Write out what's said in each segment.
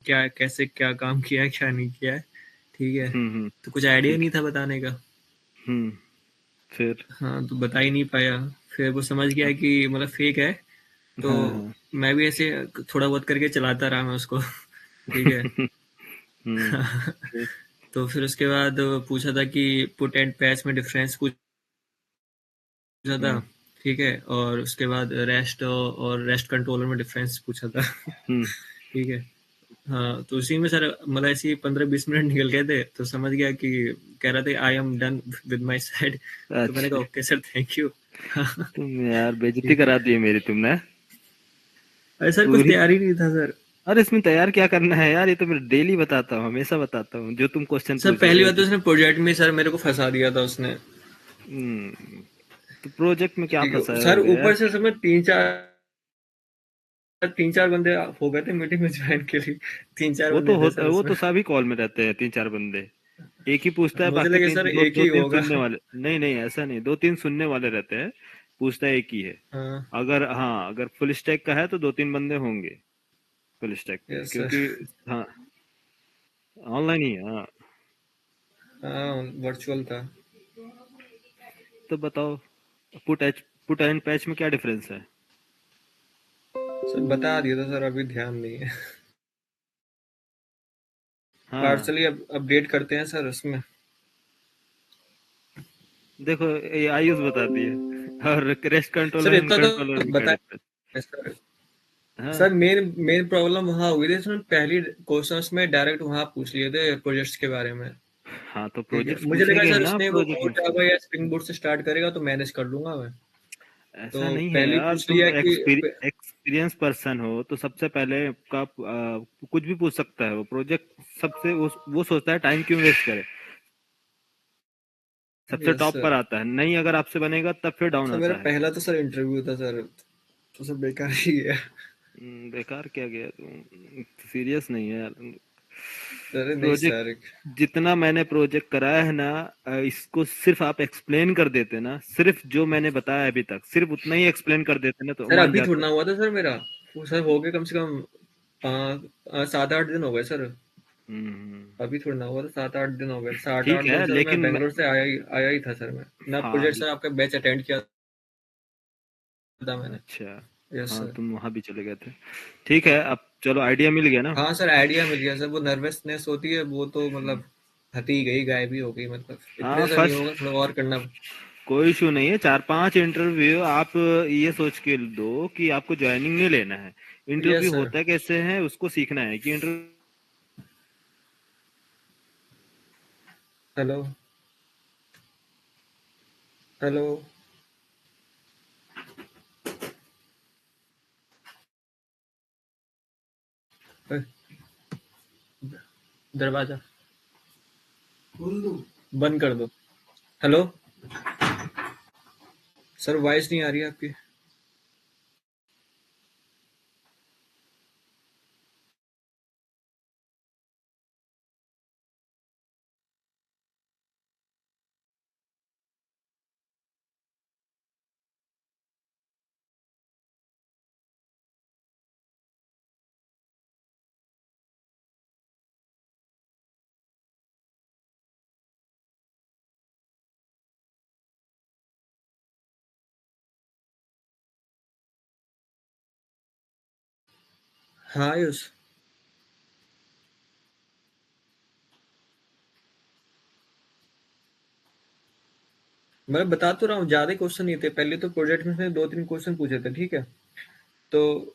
क्या कैसे क्या काम किया है क्या नहीं किया है, ठीक है। हम्म। तो कुछ आइडिया ठीक नहीं है। था बताने का। हम्म। फिर। हाँ तो बता ही नहीं पाया। फिर वो समझ गया कि मतलब फेक है। तो हाँ हाँ। मैं भी ऐसे थोड़ा बहुत करके चलाता रहा मैं उसको ठीक है। हम्म। फिर। तो फिर उसके बाद पूछा था कि पुट एंड पैच में डिफरेंस पूछा था, हम्म। ठीक है। और उसके बाद रेस्ट और रेस्ट कंट्रोलर में डिफरेंस पूछा था हम्म। ठीक है। हाँ तो उसी में सर मतलब ऐसे ही 15-20 मिनट निकल गए थे, तो समझ गया कि कह रहा था I am done with my side. तो मैंने कहा अच्छा। ओके सर थैंक यू तुम यार बेइज्जती ठीक है। करा दी है मेरी तुमने अरे सर कुछ पूरी। तैयार ही नहीं था सर। अरे इसमें तैयार क्या करना है यार, ये तो मैं डेली बताता हूँ, हमेशा बताता हूँ, जो तुम क्वेश्चन सर पूछो पहली ए बात तो उसने प्रोजेक्ट में सर मेरे को फंसा दिया था उसने। तो प्रोजेक्ट में क्या ठीक है फंसाया सर, होगा यार। ऊपर से समय 3-4 बंदे हो गए थे मीटिंग में ज्वाइन के लिए। 3-4 वो तो बंदे थे होता सर है, वो उसमें। तो सभी कॉल में रहते हैं 3-4 बंदे। एक ही पूछता है, मुझे बाकी लगे तीन सर दो एक दो ही तीन होगा सुनने वाले। नहीं नहीं, ऐसा नहीं, 2-3 सुनने वाले रहते हैं। पूछता है एक ही है। हाँ अगर हाँ, अगर फुल स्टैक का है तो 2-3 बंदे होंगे फुल स्टैक पे, यस सर। क्योंकि हाँ, ऑनलाइन ही है हाँ। हाँ वर्चुअल था। तो बताओ, पुट एंड पैच में क्या डिफरेंस है। सर बता दिया था सर, अभी ध्यान नहीं है। हाँ पार्सली अपडेट करते हैं सर उसमें। देखो, ये आयुष बताती है और रेस्ट सर कंट्रोलर एंड इतना कंट्रोलर तो में क्या डिफरेंस। बताया सर। हाँ सर मेन मेन प्रॉब्लम वहाँ हुई थी, उसने पहली क्वेश्चंस में डायरेक्ट वहाँ पूछ लिए थे प्रोजेक्ट्स के बारे में। हाँ, तो ठीक है, प्रोजेक्ट्स मुझे लगा पूछेंगे ही सर ना उसने वो प्रोजेक्ट कोर में। जावा या स्प्रिंग बोर्ड से स्टार्ट करेगा तो मैनेज कर लूंगा मैं। तो ऐसा नहीं है पहले ही यार, पूछ तुम लिया कि एक्सपीरियंस पर्सन हो तो सबसे पहले का कुछ भी पूछ सकता है वो प्रोजेक्ट। सबसे वो सोचता है टाइम क्यों वेस्ट करे। सबसे यस टॉप पर सर। आता है, नहीं अगर आपसे बनेगा तब फिर डाउन सर मेरा आता है। पहला तो सर इंटरव्यू था सर, तो सब बेकार ही है। बेकार क्या गया तुम, सीरियस नहीं है यार। अरे नहीं प्रोजेक्ट सर। जितना मैंने प्रोजेक्ट कराया है ना, इसको सिर्फ आप एक्सप्लेन कर देते ना, सिर्फ जो मैंने बताया अभी तक सिर्फ उतना ही एक्सप्लेन कर देते ना तो सर मान अभी जाते। थोड़ा ना हुआ था सर मेरा। वो सर हो गए कम से कम 7-8 दिन हो गए सर। हम्म। अभी थोड़ा ना हुआ था, 7-8 दिन हो गए। सात ठीक आठ दिन है सर मैं लेकिन बेंगलोर से आया ही था सर मैं। ना हाँ प्रोजेक्ट सर आपका बैच अटेंड किया था मैंने। अच्छा। यस हाँ सर। तुम वहां भी चले गए थे। ठीक है, अब चलो आइडिया मिल गया ना। हाँ सर आइडिया मिल गया सर। वो नर्वसनेस होती है वो तो मतलब हटी गई, गायब ही हो गई, मतलब इतने हाँ से नहीं फर्स्ट, होगा, थोड़ा और करना। कोई इशू नहीं है, 4-5 इंटरव्यू आप ये सोच के दो कि आपको ज्वाइनिंग नहीं लेना है। Yes interview sir. होता कैसे है उसको सीखना है कि इंटरव्यू। हेलो। हेलो। ए, दरवाजा बंद कर दो। हेलो। सर वॉइस नहीं आ रही है आपकी। हाँ आयुष। मैं बता तो रहा हूँ, ज्यादा क्वेश्चन नहीं थे। पहले तो प्रोजेक्ट में से 2-3 क्वेश्चन पूछे थे, ठीक है। तो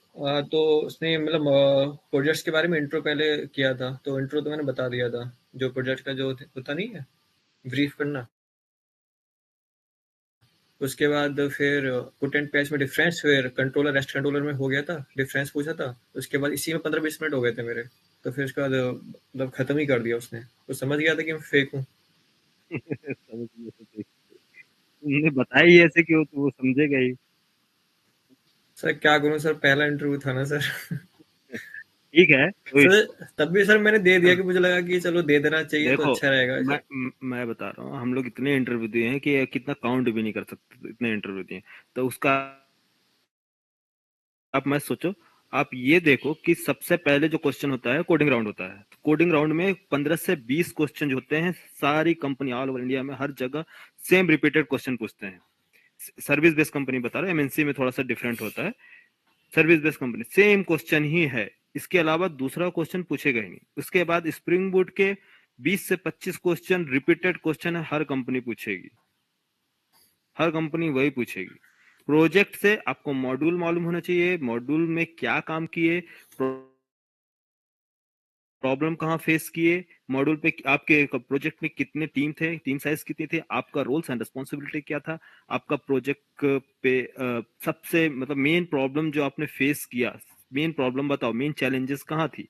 तो उसने मतलब प्रोजेक्ट्स के बारे में इंट्रो पहले किया था, तो इंट्रो तो मैंने बता दिया था। जो प्रोजेक्ट का जो होता नहीं है, ब्रीफ करना। उसके बाद फिर पुट एंड पैच में डिफरेंस, फिर कंट्रोलर रेस्ट कंट्रोलर में हो गया था, डिफरेंस पूछा था। उसके बाद इसी में 15-20 मिनट हो गए थे मेरे। तो फिर उसके बाद मतलब खत्म ही कर दिया उसने। तो समझ गया था कि मैं फेक हूँ। समझ गए थे। तुमने बताई ऐसे क्यों, तो वो समझेगा ही। सर क्या करूँ सर, पहला इंटरव्यू था ना सर। ठीक है कोई। सर तब भी सर मैंने दे दिया कि मुझे लगा कि चलो दे देना चाहिए तो देखो, अच्छा रहेगा मैं सर। मैं बता रहा हूँ, हम लोग इतने इंटरव्यू दिए हैं कि कितना काउंट भी नहीं कर सकते, इतने इंटरव्यू दिए हैं। तो उसका आप मत सोचो, आप ये देखो कि सबसे पहले जो क्वेश्चन होता है कोडिंग राउंड होता है। कोडिंग राउंड में 15 से 20 क्वेश्चन जो होते हैं, सारी कंपनी ऑल ओवर इंडिया में हर जगह सेम रिपीटेड क्वेश्चन पूछते हैं। सर्विस बेस्ड कंपनी बता रहा हूँ, एमएनसी में थोड़ा सा डिफरेंट होता है। Service based company same question ही है, इसके अलावा दूसरा क्वेश्चन पूछेगा ही नहीं। उसके बाद स्प्रिंग बूट के 20 से 25 क्वेश्चन रिपीटेड क्वेश्चन है, हर कंपनी पूछेगी, हर कंपनी वही पूछेगी। प्रोजेक्ट से आपको मॉड्यूल मालूम होना चाहिए, मॉड्यूल में क्या काम किए, प्रॉब्लम कहाँ फेस किए, मॉड्यूल पे आपके प्रोजेक्ट में कितने टीम थे, टीम साइज कितनी थी, आपका रोल्स एंड रिस्पॉन्सिबिलिटी क्या था, आपका प्रोजेक्ट पे सबसे मतलब मेन प्रॉब्लम जो आपने फेस किया, मेन प्रॉब्लम बताओ, मेन चैलेंजेस कहाँ थी।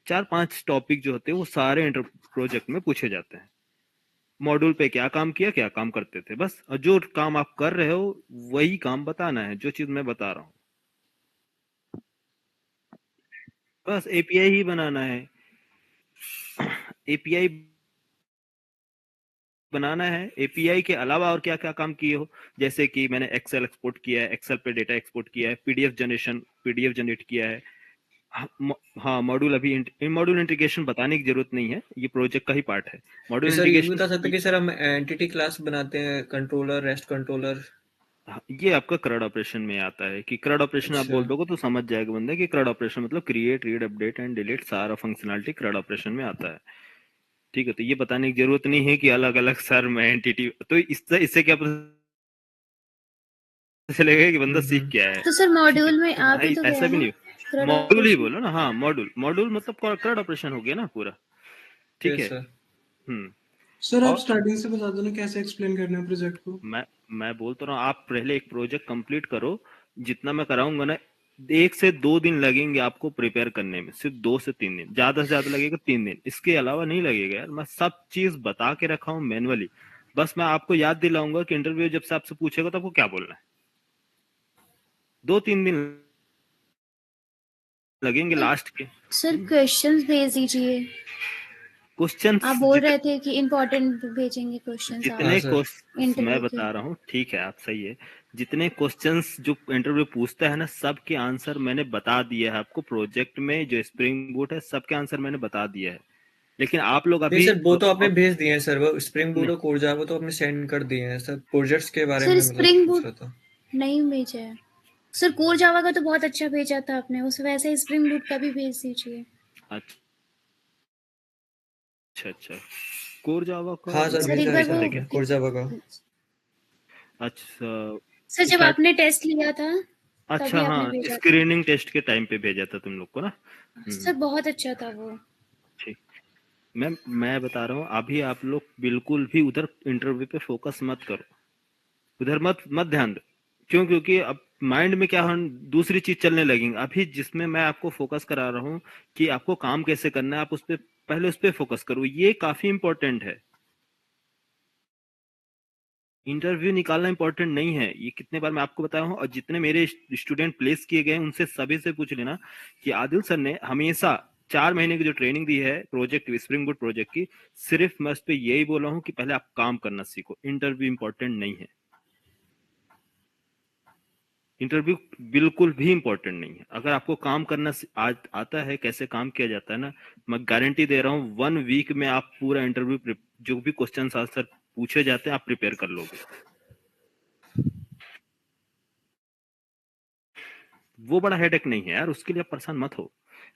4-5 टॉपिक जो होते हैं वो सारे इंटर प्रोजेक्ट में पूछे जाते हैं। मॉड्यूल पे क्या काम किया, क्या काम करते थे, बस। और जो काम आप कर रहे हो वही काम बताना है, जो चीज मैं बता रहा हूँ, बस एपीआई ही बनाना है। एपीआई बनाना है, एपीआई के अलावा और क्या क्या काम किए हो, जैसे कि मैंने एक्सेल एक्सपोर्ट किया है, एक्सेल पे डेटा एक्सपोर्ट किया है, पीडीएफ जनरेट किया है। हाँ, मॉड्यूल अभी मॉड्यूल इंटीग्रेशन बताने की जरूरत नहीं है, ये प्रोजेक्ट का ही पार्ट है। ये मॉड्यूल सर ये भी इंटीग्रेशन बता सकते हैं कि सर हम एंटिटी क्लास बनाते हैं, कंट्रोलर, रेस्ट कंट्रोलर। ये आपका CRUD ऑपरेशन में आता है कि CRUD ऑपरेशन आप अच्छा। बोल दोगे तो समझ जाएगा बंदा कि CRUD ऑपरेशन मतलब create, read, update and delete, सारा फंक्शनलिटी CRUD ऑपरेशन में आता है। ठीक है, तो ये बताने की जरूरत नहीं है कि अलग अलग सर में एंटिटी, तो इससे इससे क्या पता चलेगा कि बंदा सीख हम्म। क्या है। तो सर ठीक है, मॉड्यूल में आ भी तो ऐसा गया भी ना नहीं, CRUD मॉड्यूल ही ऑपरेशन। बोलो ना। हाँ, मॉड्यूल मॉड्यूल मतलब CRUD ऑपरेशन हो गया ना पूरा। ठीक यस है। सर। हम्म। सर आप और स्टार्टिंग से बता दो ना कैसे एक्सप्लेन करना है प्रोजेक्ट को। मैं बोल तो रहा हूँ, आप पहले एक प्रोजेक्ट कंप्लीट करो, जितना मैं कराऊंगा ना, 1 से 2 दिन लगेंगे आपको प्रिपेयर करने में, सिर्फ 2 से 3 दिन, ज्यादा से ज्यादा लगेगा 3 दिन, इसके अलावा नहीं लगेगा यार। मैं सब चीज बता के रखा हूँ मैनुअली, बस मैं आपको याद दिलाऊंगा कि इंटरव्यू जब से आपसे पूछेगा तो आपको क्या बोलना है। 2-3 दिन लगेंगे लास्ट के। सर क्वेश्चंस भेज दीजिए, क्वेश्चंस आप बोल रहे थे कि इम्पोर्टेंट भेजेंगे क्वेश्चंस आप हाँ जितने सर। क्वेश्चंस मैं इंटरव्यू के। बता रहा हूँ, ठीक है, आप सही है। जितने क्वेश्चंस जो इंटरव्यू पूछता है ना, सबके आंसर मैंने बता दिया है आपको। प्रोजेक्ट में जो स्प्रिंग बूट है, सबके आंसर मैंने बता दिया है। लेकिन आप लोग नहीं अभी सर, वो तो आपने भेज दिए हैं सर, वो स्प्रिंग बूट नहीं, और कोर जावा तो आपने सेंड कर दिए हैं सर। प्रोजेक्ट्स के बारे सर में मतलब स्प्रिंग पूछ बूट रहा था। नहीं भेजा है। सर कोर जावा का तो बहुत अच्छा भेजा था आपने, उस वैसे ही स्प्रिंग बूट का भी भेज दीजिए। अच्छा अच्छा, कोर जावा का हाँ सर, सर मतलब एक भेजा है बार कैसा सर वो है आपने क्या? कोर जावा का। अच्छा, सर जब स्टार्ट, आपने टेस्ट लिया था अच्छा तभी आपने हाँ, भेजा था। स्क्रीनिंग टेस्ट के टाइम पे भेजा था तुम लोग को ना। सर बहुत अच्छा था वो। ठीक, मैं बता रहा हूँ, अभी आप लोग बिल्कुल भी उधर इंटरव्यू पे फोकस मत करो, उधर मत मत ध्यान दो। क्यों? क्योंकि अब माइंड में क्या हम दूसरी चीज चलने लगेंगे। अभी जिसमें मैं आपको फोकस करा रहा हूँ कि आपको काम कैसे करना है, आप उस पे पहले उस पे फोकस करो, ये काफी इंपॉर्टेंट है। इंटरव्यू निकालना इंपॉर्टेंट नहीं है, ये कितने बार मैं आपको बताया हूँ। और जितने मेरे स्टूडेंट प्लेस किए गए उनसे सभी से पूछ लेना कि आदिल सर ने हमेशा 4 महीने की जो ट्रेनिंग दी है प्रोजेक्ट, स्प्रिंग बूट प्रोजेक्ट की, सिर्फ मैं उस पर यही बोला हूँ कि पहले आप काम करना सीखो, इंटरव्यू इंपॉर्टेंट नहीं है। इंटरव्यू बिल्कुल भी इंपॉर्टेंट नहीं है। अगर आपको काम करना आता है, कैसे काम किया जाता है ना, मैं गारंटी दे रहा हूँ 1 वीक में आप पूरा इंटरव्यू, जो भी क्वेश्चन आंसर पूछे जाते हैं, आप प्रिपेयर कर लोगे। वो बड़ा हेडेक नहीं है यार, उसके लिए आप परेशान मत हो।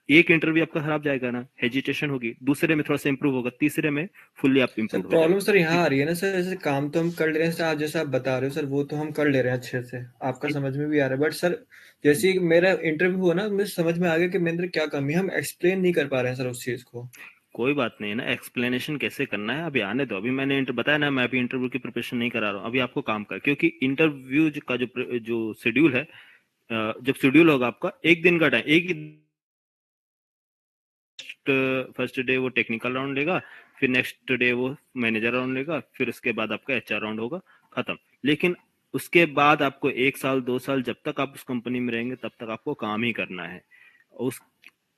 एक इंटरव्यू आपका खराब जाएगा ना, हेजिटेशन होगी, दूसरे में थोड़ा सा इंप्रूव होगा, तीसरे में फुल्ली आप सर इंप्रूव हो प्रॉब्लम जाओगे। सर यहाँ ठीक आ है, रही है ना सर, जैसे काम तो हम कर ले रहे हैं सर, आप जैसे आप बता रहे हो सर वो तो हम कर ले रहे हैं अच्छे से, आपका समझ में भी आ रहा है, बट सर जैसे ही मेरा इंटरव्यू हुआ ना, मुझे समझ में आ गया कि मेरे अंदर क्या कमी है, हम एक्सप्लेन नहीं कर पा रहे हैं सर उस चीज को। कोई बात नहीं है ना, एक्सप्लेनेशन कैसे करना है अभी आने दो। अभी मैंने बताया ना, मैं अभी इंटरव्यू की प्रिपरेशन नहीं करा रहा हूँ, अभी आपको काम कर, क्योंकि इंटरव्यू का जो शेड्यूल है, जब शेड्यूल होगा आपका, 1 दिन का टाइम, एक ही फर्स्ट डे वो टेक्निकल राउंड लेगा, फिर नेक्स्ट डे वो मैनेजर राउंड लेगा, फिर उसके बाद आपका एचआर राउंड होगा, खत्म। लेकिन उसके बाद आपको 1 साल 2 साल जब तक आप उस कंपनी में रहेंगे तब तक आपको काम ही करना है। उस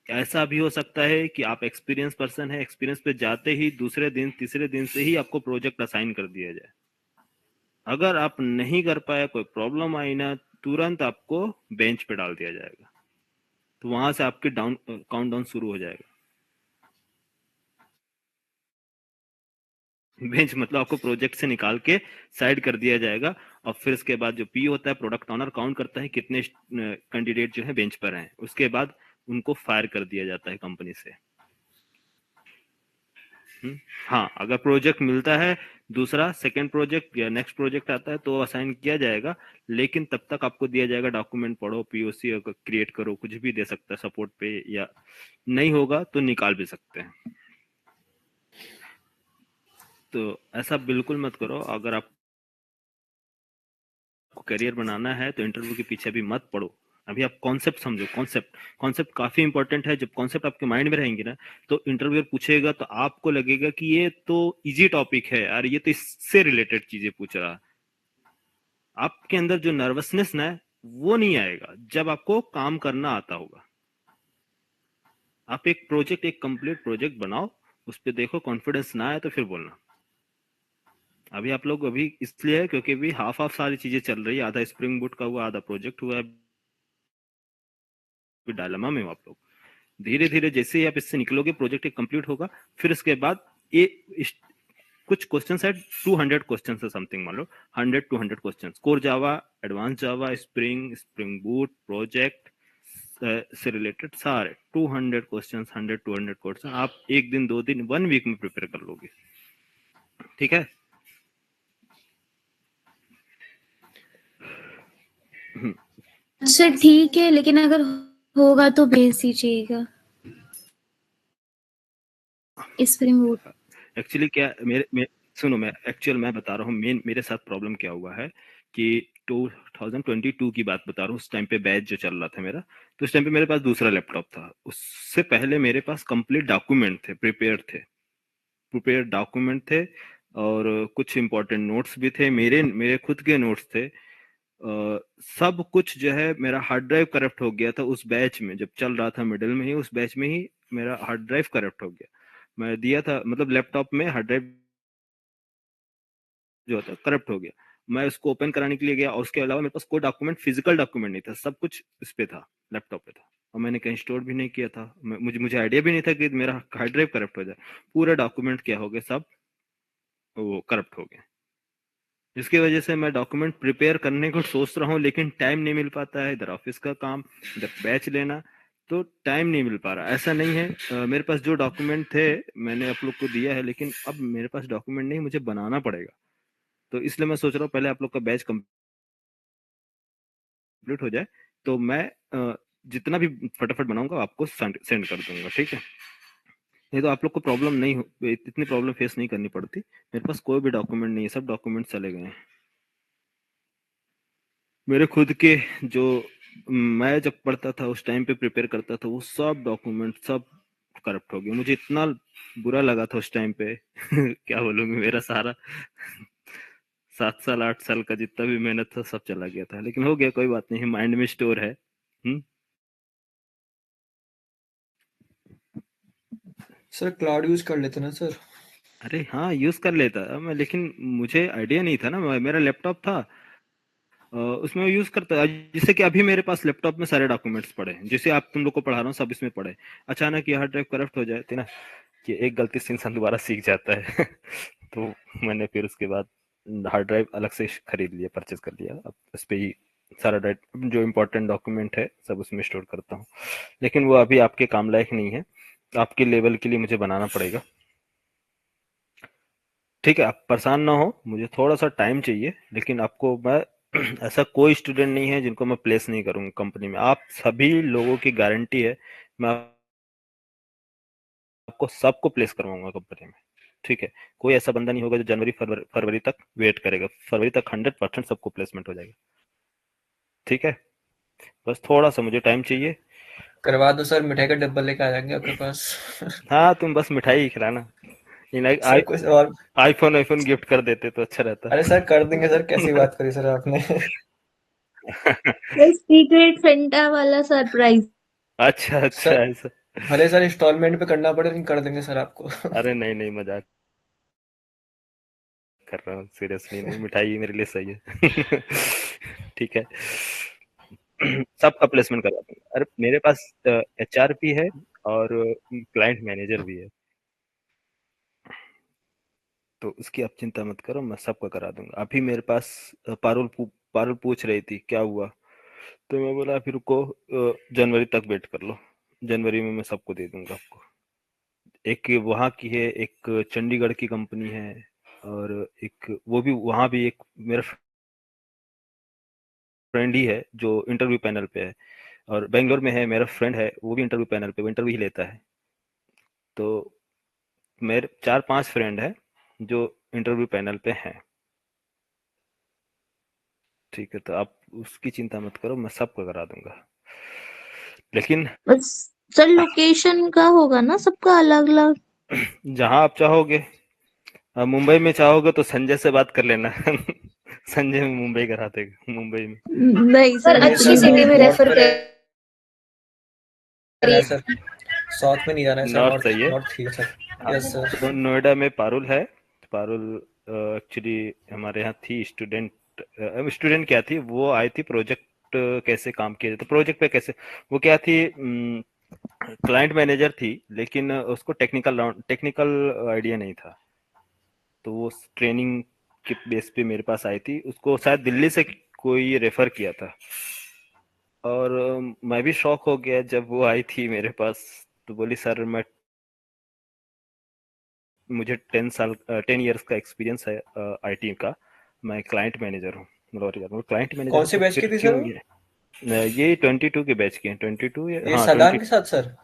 ऐसा भी हो सकता है कि आप एक्सपीरियंस पर्सन है, एक्सपीरियंस पे जाते ही दूसरे दिन तीसरे दिन से ही आपको प्रोजेक्ट असाइन कर दिया जाए। अगर आप नहीं कर पाए, कोई प्रॉब्लम आई ना, तुरंत आपको बेंच पे डाल दिया जाएगा। तो वहां से आपकी काउंटडाउन शुरू हो जाएगा। बेंच मतलब आपको प्रोजेक्ट से निकाल के साइड कर दिया जाएगा, और फिर उसके बाद जो पी होता है, प्रोडक्ट ऑनर, काउंट करता है कितने कैंडिडेट जो है बेंच पर हैं, उसके बाद उनको फायर कर दिया जाता है कंपनी से। हाँ, अगर प्रोजेक्ट मिलता है दूसरा, सेकंड प्रोजेक्ट या नेक्स्ट प्रोजेक्ट आता है तो असाइन किया जाएगा, लेकिन तब तक आपको दिया जाएगा डॉक्यूमेंट पढ़ो, पीओसी क्रिएट करो, कुछ भी दे सकता है सपोर्ट पे, या नहीं होगा तो निकाल भी सकते हैं। तो ऐसा बिल्कुल मत करो। अगर आपको करियर बनाना है तो इंटरव्यू के पीछे भी मत पड़ो। अभी आप कॉन्सेप्ट समझो। कॉन्सेप्ट काफी इंपॉर्टेंट है। जब कॉन्सेप्ट आपके माइंड में रहेंगे ना, तो इंटरव्यूअर पूछेगा तो आपको लगेगा कि ये तो इजी टॉपिक है और ये तो इससे रिलेटेड चीजें पूछ रहा है। आपके अंदर जो नर्वसनेस ना है वो नहीं आएगा जब आपको काम करना आता होगा। आप एक कंप्लीट प्रोजेक्ट बनाओ, उस पर देखो, कॉन्फिडेंस ना आए तो फिर बोलना। अभी आप लोग अभी इसलिए है क्योंकि अभी हाफ हाफ सारी चीजें चल रही है, आधा स्प्रिंग बूट का हुआ, आधा प्रोजेक्ट हुआ है, डायलेमा में हो आप लोग। धीरे धीरे जैसे ही आप इससे निकलोगे, प्रोजेक्ट कंप्लीट होगा, फिर उसके बाद ये कुछ क्वेश्चन है, 200 क्वेश्चन है समथिंग, मान लो 100-200 क्वेश्चन, कोर जावा, एडवांस जावा, स्प्रिंग बूट, प्रोजेक्ट से रिलेटेड सारे 200 क्वेश्चन, 100-200 क्वेश्चन आप एक दिन, 2 दिन, 1 वीक में प्रिपेयर कर लोगे। ठीक है। सर ठीक है, लेकिन अगर होगा तो भेज दीजिएगा स्प्रिंग बूट। एक्चुअली क्या, सुनो, मैं बता रहा हूँ मेरे साथ प्रॉब्लम क्या हुआ है कि 2022 की बात बता रहा हूँ। उस टाइम पे बैच जो चल रहा था मेरा, तो उस टाइम पे मेरे पास दूसरा लैपटॉप था। उससे पहले मेरे पास कंप्लीट डॉक्यूमेंट थे, प्रिपेयर डॉक्यूमेंट थे, और कुछ इंपॉर्टेंट नोट्स भी थे, मेरे खुद के नोट्स थे। सब कुछ जो है, मेरा हार्ड ड्राइव करप्ट हो गया था उस बैच में, जब चल रहा था मिडिल में ही, उस बैच में ही मेरा हार्ड ड्राइव करप्ट हो गया। मैं दिया था, मतलब लैपटॉप में हार्ड ड्राइव जो होता है करप्ट हो गया। मैं उसको ओपन कराने के लिए गया, और उसके अलावा मेरे पास कोई डॉक्यूमेंट, फिजिकल डॉक्यूमेंट नहीं था, सब कुछ इस पे था, लैपटॉप पे था, और मैंने कहीं स्टोर भी नहीं किया था। मुझे आइडिया भी नहीं था कि मेरा हार्ड ड्राइव करप्ट हो जाए। पूरा डॉक्यूमेंट क्या हो गया, सब वो करप्ट हो गया, जिसकी वजह से मैं डॉक्यूमेंट प्रिपेयर करने को सोच रहा हूँ, लेकिन टाइम नहीं मिल पाता है। इधर ऑफिस का काम, इधर बैच लेना, तो टाइम नहीं मिल पा रहा। ऐसा नहीं है, मेरे पास जो डॉक्यूमेंट थे मैंने आप लोग को दिया है, लेकिन अब मेरे पास डॉक्यूमेंट नहीं, मुझे बनाना पड़ेगा। तो इसलिए मैं सोच रहा हूँ पहले आप लोग का बैच कंप्लीट हो जाए, तो मैं जितना भी फटाफट बनाऊंगा आपको सेंड कर दूंगा। ठीक है, नहीं तो आप लोग को प्रॉब्लम नहीं हो, इतनी प्रॉब्लम फेस नहीं करनी पड़ती। मेरे पास कोई भी डॉक्यूमेंट नहीं है, सब डॉक्यूमेंट चले गए हैं मेरे खुद के। जो मैं जब पढ़ता था उस टाइम पे प्रिपेयर करता था, वो सब डॉक्यूमेंट सब करप्ट हो गए। मुझे इतना बुरा लगा था उस टाइम पे क्या बोलूंगी, मेरा सारा 7 साल 8 साल का जितना भी मेहनत था सब चला गया था, लेकिन हो गया, कोई बात नहीं, माइंड में स्टोर है। सर क्लाउड यूज कर लेते ना सर। अरे हाँ, यूज कर लेता मैं, लेकिन मुझे आइडिया नहीं था ना, मेरा लैपटॉप था, उसमें यूज करता, जिससे कि अभी मेरे पास लैपटॉप में सारे डॉक्यूमेंट्स पड़े हैं, जिसे आप तुम लोग को पढ़ा रहा हूँ, सब इसमें पड़े। अचानक ये हार्ड ड्राइव करप्ट हो जाए तो ना, कि एक गलती से इंसान दोबारा सीख जाता है तो मैंने फिर उसके बाद हार्ड ड्राइव अलग से खरीद लिया, परचेज कर लिया। अब उस पर ही सारा ड्राइव, जो इम्पोर्टेंट डॉक्यूमेंट है सब उसमें स्टोर करता हूँ, लेकिन वो अभी आपके काम लायक नहीं है, आपके लेवल के लिए मुझे बनाना पड़ेगा। ठीक है, आप परेशान ना हो, मुझे थोड़ा सा टाइम चाहिए, लेकिन आपको मैं ऐसा कोई स्टूडेंट नहीं है जिनको मैं प्लेस नहीं करूंगा कंपनी में, आप सभी लोगों की गारंटी है, मैं आपको सबको प्लेस करवाऊंगा कंपनी में। ठीक है, कोई ऐसा बंदा नहीं होगा जो जनवरी फरवरी तक वेट करेगा, फरवरी तक 100% सबको प्लेसमेंट हो जाएगा। ठीक है, बस थोड़ा सा मुझे टाइम चाहिए। करवा दो सर, मिठाई का डब्बा लेके आ जाएंगे आपके पास। हाँ, तुम बस मिठाई ही खिलाना, सर कुछ और। आईफोन आईफोन गिफ्ट कर देते तो अच्छा रहता। अरे सर कर देंगे सर, कैसी बात करी सर आपने। सीक्रेट फेंटा वाला सरप्राइज। अच्छा अच्छा, सर ऐसा। भले सर इंस्टॉलमेंट पे करना पड़े, लेकिन कर देंगे सर आपको। अरे नहीं नहीं, मजाक कर रहा हूँ, सीरियसली नहीं, मिठाई मेरे लिए सही है ठीक है। सबका प्लेसमेंट करवा दूंगा। अरे मेरे पास एचआर भी है और क्लाइंट मैनेजर भी है, तो उसकी आप चिंता मत करो, मैं सबका करा दूंगा। अभी मेरे पास पारुल पूछ रही थी क्या हुआ, तो मैं बोला फिर रुको, जनवरी तक वेट कर लो, जनवरी में मैं सबको दे दूंगा आपको। एक वहाँ की है, एक चंडीगढ़ की कंपनी है, और एक वो भी वहाँ भी एक मेरा फ्रेंड ही है जो इंटरव्यू पैनल पे है, और बेंगलोर में है मेरा फ्रेंड है, वो भी इंटरव्यू पैनल पे, वो इंटरव्यू ही लेता है। तो मेरे 4-5 फ्रेंड है जो इंटरव्यू पैनल पे हैं। ठीक है, तो आप उसकी चिंता मत करो, मैं सबको करा दूंगा। लेकिन बस सर लोकेशन का होगा ना सबका अलग अलग? जहां आप चाहोगे, मुंबई में चाहोगे तो संजय से बात कर लेना। संजय मुंबई करा देगा, मुंबई में। नहीं सर सर नहीं अच्छी इतनी सर, सिटी दूर में तो। नॉर्थ रेफर में रहना है करिए। सर, साउथ में नहीं जाना है सर, नॉर्थ नॉर्थ चाहिए। नॉर्थ ही है सर। हाँ, यस सर। तो नोएडा में पारुल है। पारुल एक्चुअली हमारे यहाँ थी स्टूडेंट। स्टूडेंट क्या थी, वो आई थी प्रोजेक्ट कैसे काम किया जाए, तो प्रोजेक्ट पे कैसे, वो क्या थी, क्लाइंट मैनेजर थी, लेकिन उसको टेक्निकल आइडिया नहीं था। तो वो ट्रेनिंग के बेस पे मेरे पास आई थी, उसको शायद दिल्ली से कोई रेफर किया था। और मैं भी शॉक हो गया जब वो आई थी मेरे पास, तो बोली सर मैं, मुझे 10 इयर्स का एक्सपीरियंस है आईटी का, मैं क्लाइंट मैनेजर हूँ। मतलब यार, वो क्लाइंट मैनेजर कौन है से तो बैच की फिर थी सर क्यों वो? ये 22 के बैच के हैं, 22 या ये हाँ सादान 20। के साथ सर?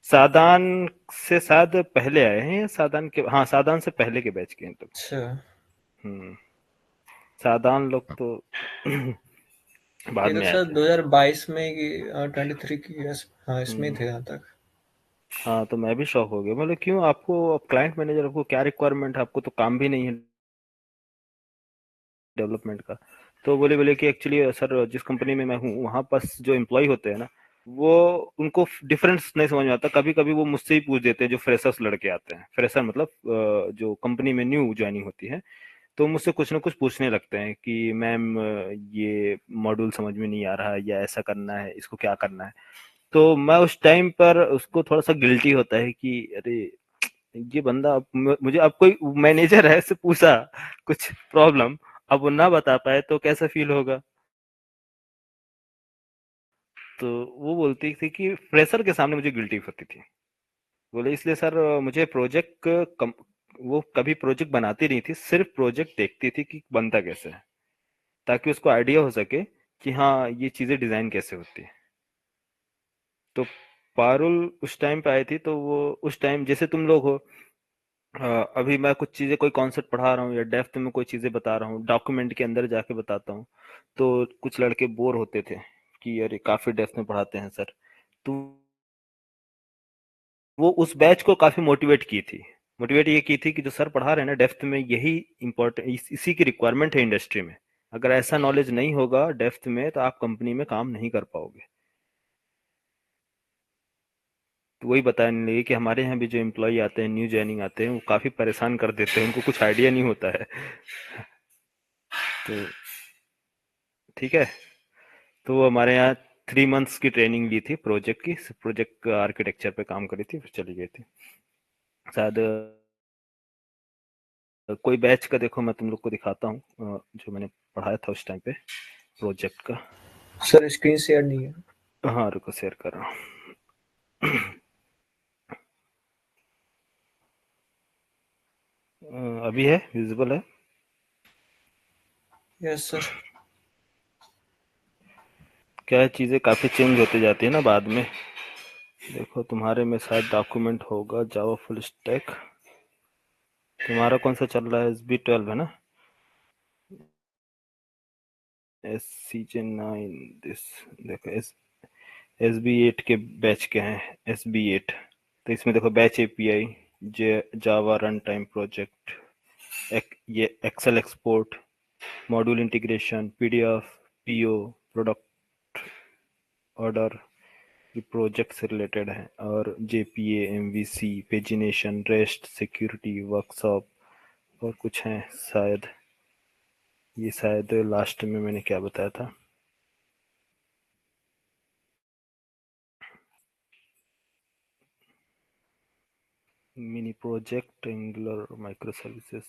सादान से शायद पहले आए हैं, या सादान के, हाँ सादान से पहले के बैच के हैं तो। अच्छा, हम्म, सादान लोग तो बाद ये तो में आए सर थे। 2022 में की 23 की, यस हाँ इसमें ही हम्म, थे यहाँ तक। हाँ तो मैं भी शॉक हो गया, बोले क्यों आपको, अब क्लाइंट मैनेजर, आपको क्या रिक्वायरमेंट है, आपको तो काम भी नहीं है डेवलपमेंट का। तो बोले कि एक्चुअली सर जिस कंपनी में मैं हूँ वहाँ पास जो एम्प्लॉय होते हैं ना, वो उनको डिफरेंस नहीं समझ में आता। कभी कभी वो मुझसे ही पूछ देते हैं, जो फ्रेशर्स लड़के आते हैं, फ्रेशर मतलब जो कंपनी में न्यू ज्वाइनिंग होती है, तो मुझसे कुछ ना कुछ पूछने लगते हैं कि मैम ये मॉड्यूल समझ में नहीं आ रहा है, या ऐसा करना है, इसको क्या करना है। तो मैं उस टाइम पर उसको थोड़ा सा गिल्टी होता है कि अरे ये बंदा, मुझे अब कोई मैनेजर है से पूछा कुछ प्रॉब्लम, अब वो ना बता पाए तो कैसा फील होगा। तो वो बोलती थी कि फ्रेशर के सामने मुझे गिल्टी होती थी। बोले इसलिए सर मुझे प्रोजेक्ट वो कभी प्रोजेक्ट बनाती नहीं थी, सिर्फ प्रोजेक्ट देखती थी कि बनता कैसे है, ताकि उसको आइडिया हो सके कि हाँ ये चीजें डिजाइन कैसे होती है। तो पारुल उस टाइम पे आई थी, तो वो उस टाइम जैसे तुम लोग हो, अभी मैं कुछ चीजें, कोई कॉन्सेप्ट पढ़ा रहा हूँ या डेप्थ में कोई चीजें बता रहा हूँ, डॉक्यूमेंट के अंदर जाके बताता हूँ, तो कुछ लड़के बोर होते थे कि अरे काफी डेप्थ में पढ़ाते हैं सर। तो वो उस बैच को काफी मोटिवेट की थी, मोटिवेट ये की थी कि जो सर पढ़ा रहे हैं ना डेप्थ में, यही इम्पोर्टेंट, इसी की रिक्वायरमेंट है इंडस्ट्री में। अगर ऐसा नॉलेज नहीं होगा डेप्थ में तो आप कंपनी में काम नहीं कर पाओगे। तो वही बताने लगे कि हमारे यहाँ भी जो एम्प्लॉय आते हैं, न्यू ज्वाइनिंग आते हैं, वो काफी परेशान कर देते हैं, उनको कुछ आइडिया नहीं होता है। तो ठीक है, तो वो हमारे यहाँ 3 मंथ्स की ट्रेनिंग ली थी प्रोजेक्ट की, प्रोजेक्ट आर्किटेक्चर पे काम करी थी, फिर चली गई थी। शायद कोई बैच का देखो, मैं तुम लोग को दिखाता हूँ जो मैंने पढ़ाया था उस टाइम पे प्रोजेक्ट का। सर स्क्रीन शेयर नहीं है। हाँ रुको, शेयर कर रहा हूँ। अभी है, विजिबल है। Yes sir. क्या है, चीज़ें काफ़ी चेंज होती जाती है ना बाद में। देखो तुम्हारे में शायद डॉक्यूमेंट होगा जावा फुल स्टैक, तुम्हारा कौन सा चल रहा है, SB12 है ना, SCJ9 दिस। देखो SB8 के बैच के हैं, SB8। तो इसमें देखो batch API, Java run time project, ये excel export, module integration, PDF, PO, product order, ये प्रोजेक्ट से रिलेटेड है। और JPA, MVC, pagination, rest, security, workshop, और कुछ हैं शायद। ये शायद लास्ट में मैंने क्या बताया था, mini project angular micro services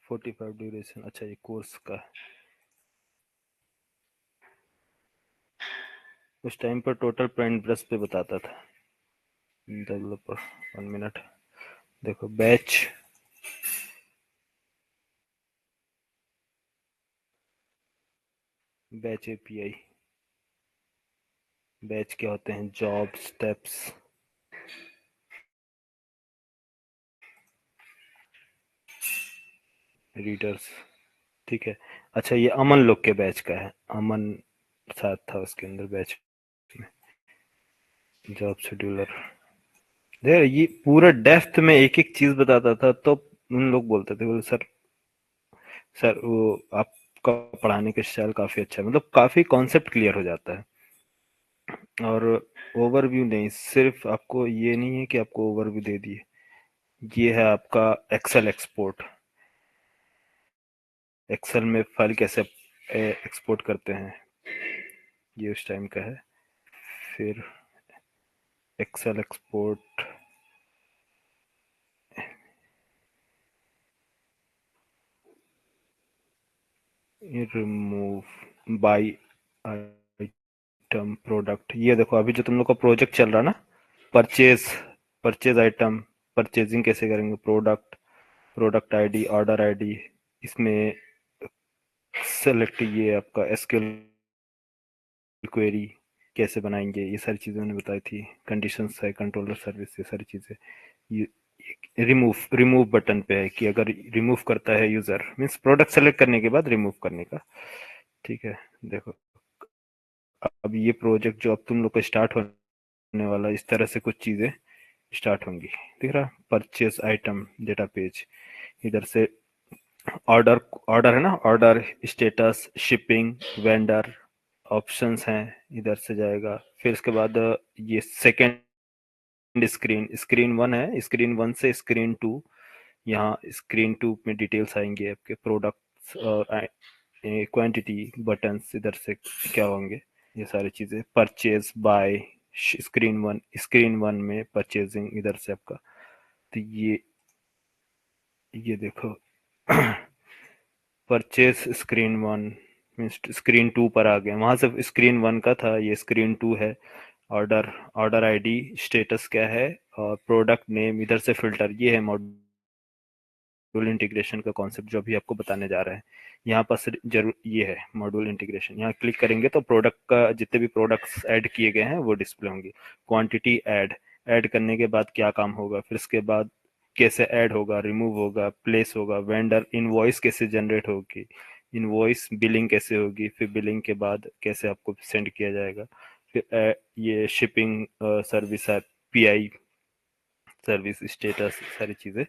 45 duration. अच्छा ये कोर्स का है। उस टाइम पर टोटल पेंट ब्रश पे बताता था डेवलपर। 1 मिनट देखो बैच एपीआई। बैच क्या होते हैं? Job steps, readers. ठीक है। अच्छा ये अमन लोग के बैच का है। अमन साथ था उसके अंदर बैच में। Job scheduler. देख ये पूरा डेप्थ में एक एक चीज बताता था तो उन लोग बोलते थे, बोले सर वो आपका पढ़ाने का स्टाइल काफी अच्छा है, मतलब काफी कॉन्सेप्ट क्लियर हो जाता है। और ओवरव्यू नहीं, सिर्फ आपको ये नहीं है कि आपको ओवरव्यू दे दिए। ये है आपका एक्सेल एक्सपोर्ट। एक्सेल में फाइल कैसे एक्सपोर्ट करते हैं, ये उस टाइम का है। फिर excel export, remove by item product. ये देखो अभी जो तुम लोग का प्रोजेक्ट चल रहा ना, परचेज परचेज आइटम, परचेजिंग कैसे करेंगे, प्रोडक्ट आईडी, ऑर्डर आईडी, इसमें सेलेक्ट ये आपका एसक्यूएल क्वेरी कैसे बनाएंगे, ये सारी चीज़ें उन्होंने बताई थी। कंडीशंस है, कंट्रोलर सर्विस, ये सारी चीज़ें। ये रिमूव बटन पे है कि अगर रिमूव करता है यूजर, मीन्स प्रोडक्ट सेलेक्ट करने के बाद रिमूव करने का। ठीक है। देखो अब ये प्रोजेक्ट जो अब तुम लोग का स्टार्ट होने वाला, इस तरह से कुछ चीज़ें स्टार्ट होंगी। दिख रहा? परचेस आइटम डेटा पेज, इधर से ऑर्डर ऑर्डर है ना, order status, shipping, vendor, options हैं, इधर से जाएगा। फिर उसके बाद ये सेकेंड स्क्रीन 1 है, स्क्रीन 1 से स्क्रीन 2, यहाँ स्क्रीन 2 में डिटेल्स आएंगे आपके प्रोडक्ट्स और क्वांटिटी, बटन्स इधर से क्या होंगे, ये सारी चीज़ें। परचेज बाय स्क्रीन 1 में परचेजिंग इधर से आपका। तो ये देखो परचेज स्क्रीन 1 मीन्स स्क्रीन 2 पर आ गए, वहां से स्क्रीन 1 का था, ये स्क्रीन 2 है। ऑर्डर आईडी, स्टेटस क्या है, और प्रोडक्ट नेम, इधर से फिल्टर। ये है मॉड्यूल इंटीग्रेशन का कॉन्सेप्ट जो अभी आपको बताने जा रहे हैं। यहाँ पर जरूर ये है मॉड्यूल इंटीग्रेशन। यहाँ क्लिक करेंगे तो प्रोडक्ट का जितने भी प्रोडक्ट्स ऐड किए गए हैं वो डिस्प्ले होंगे। क्वांटिटी ऐड करने के बाद क्या काम होगा, फिर उसके बाद कैसे ऐड होगा, रिमूव होगा, प्लेस होगा, वेंडर इनवॉइस कैसे जनरेट होगी, इनवॉइस बिलिंग कैसे होगी, फिर बिलिंग के बाद कैसे आपको सेंड किया जाएगा। फिर ये शिपिंग सर्विस है, पीआई सर्विस स्टेटस, सारी चीज़ें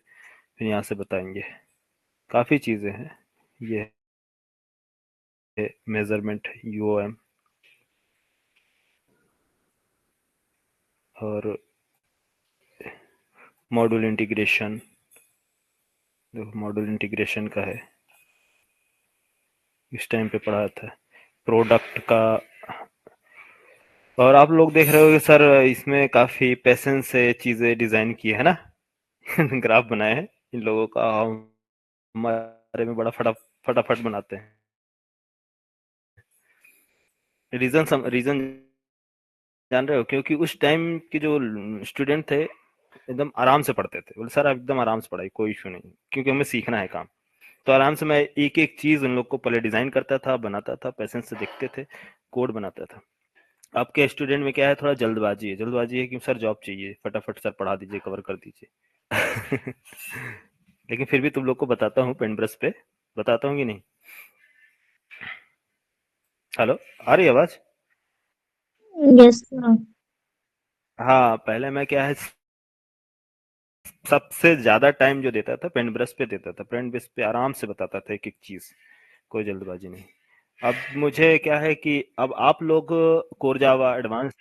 फिर यहाँ से बताएंगे। काफ़ी चीज़ें हैं। ये है मेजरमेंट, यूओएम, और मॉड्यूल इंटीग्रेशन। देखो मॉड्यूल इंटीग्रेशन का है, इस टाइम पे पढ़ा था प्रोडक्ट का। और आप लोग देख रहे हो कि सर इसमें काफ़ी पेशेंस से चीज़ें डिज़ाइन की है ना ग्राफ बनाए हैं इन लोगों का, हमारे में बड़ा फटाफट बनाते हैं। रीजन जान रहे हो? क्योंकि उस टाइम के जो स्टूडेंट थे एकदम आराम से पढ़ते थे। बोले सर आप एकदम आराम से पढ़ाई, कोई इशू नहीं, क्योंकि हमें सीखना है काम। तो आराम से मैं एक एक चीज उन लोग को पहले डिजाइन करता था, बनाता था, पेशेंस से देखते थे, कोड बनाता था। आपके स्टूडेंट में क्या है, थोड़ा जल्दबाजी है कि सर जॉब चाहिए, फटाफट सर पढ़ा दीजिए, कवर कर दीजिए लेकिन फिर भी तुम लोग को बताता हूँ, पेन ब्रश पे बताता हूँ कि नहीं। हेलो, आ रही आवाज? यस। हाँ, पहले मैं क्या है, सबसे ज्यादा टाइम जो देता था पेन ब्रश पे देता था। पेन ब्रश पे आराम से बताता था एक एक चीज, कोई जल्दबाजी नहीं। अब मुझे क्या है कि अब आप लोग कोर जावा एडवांस।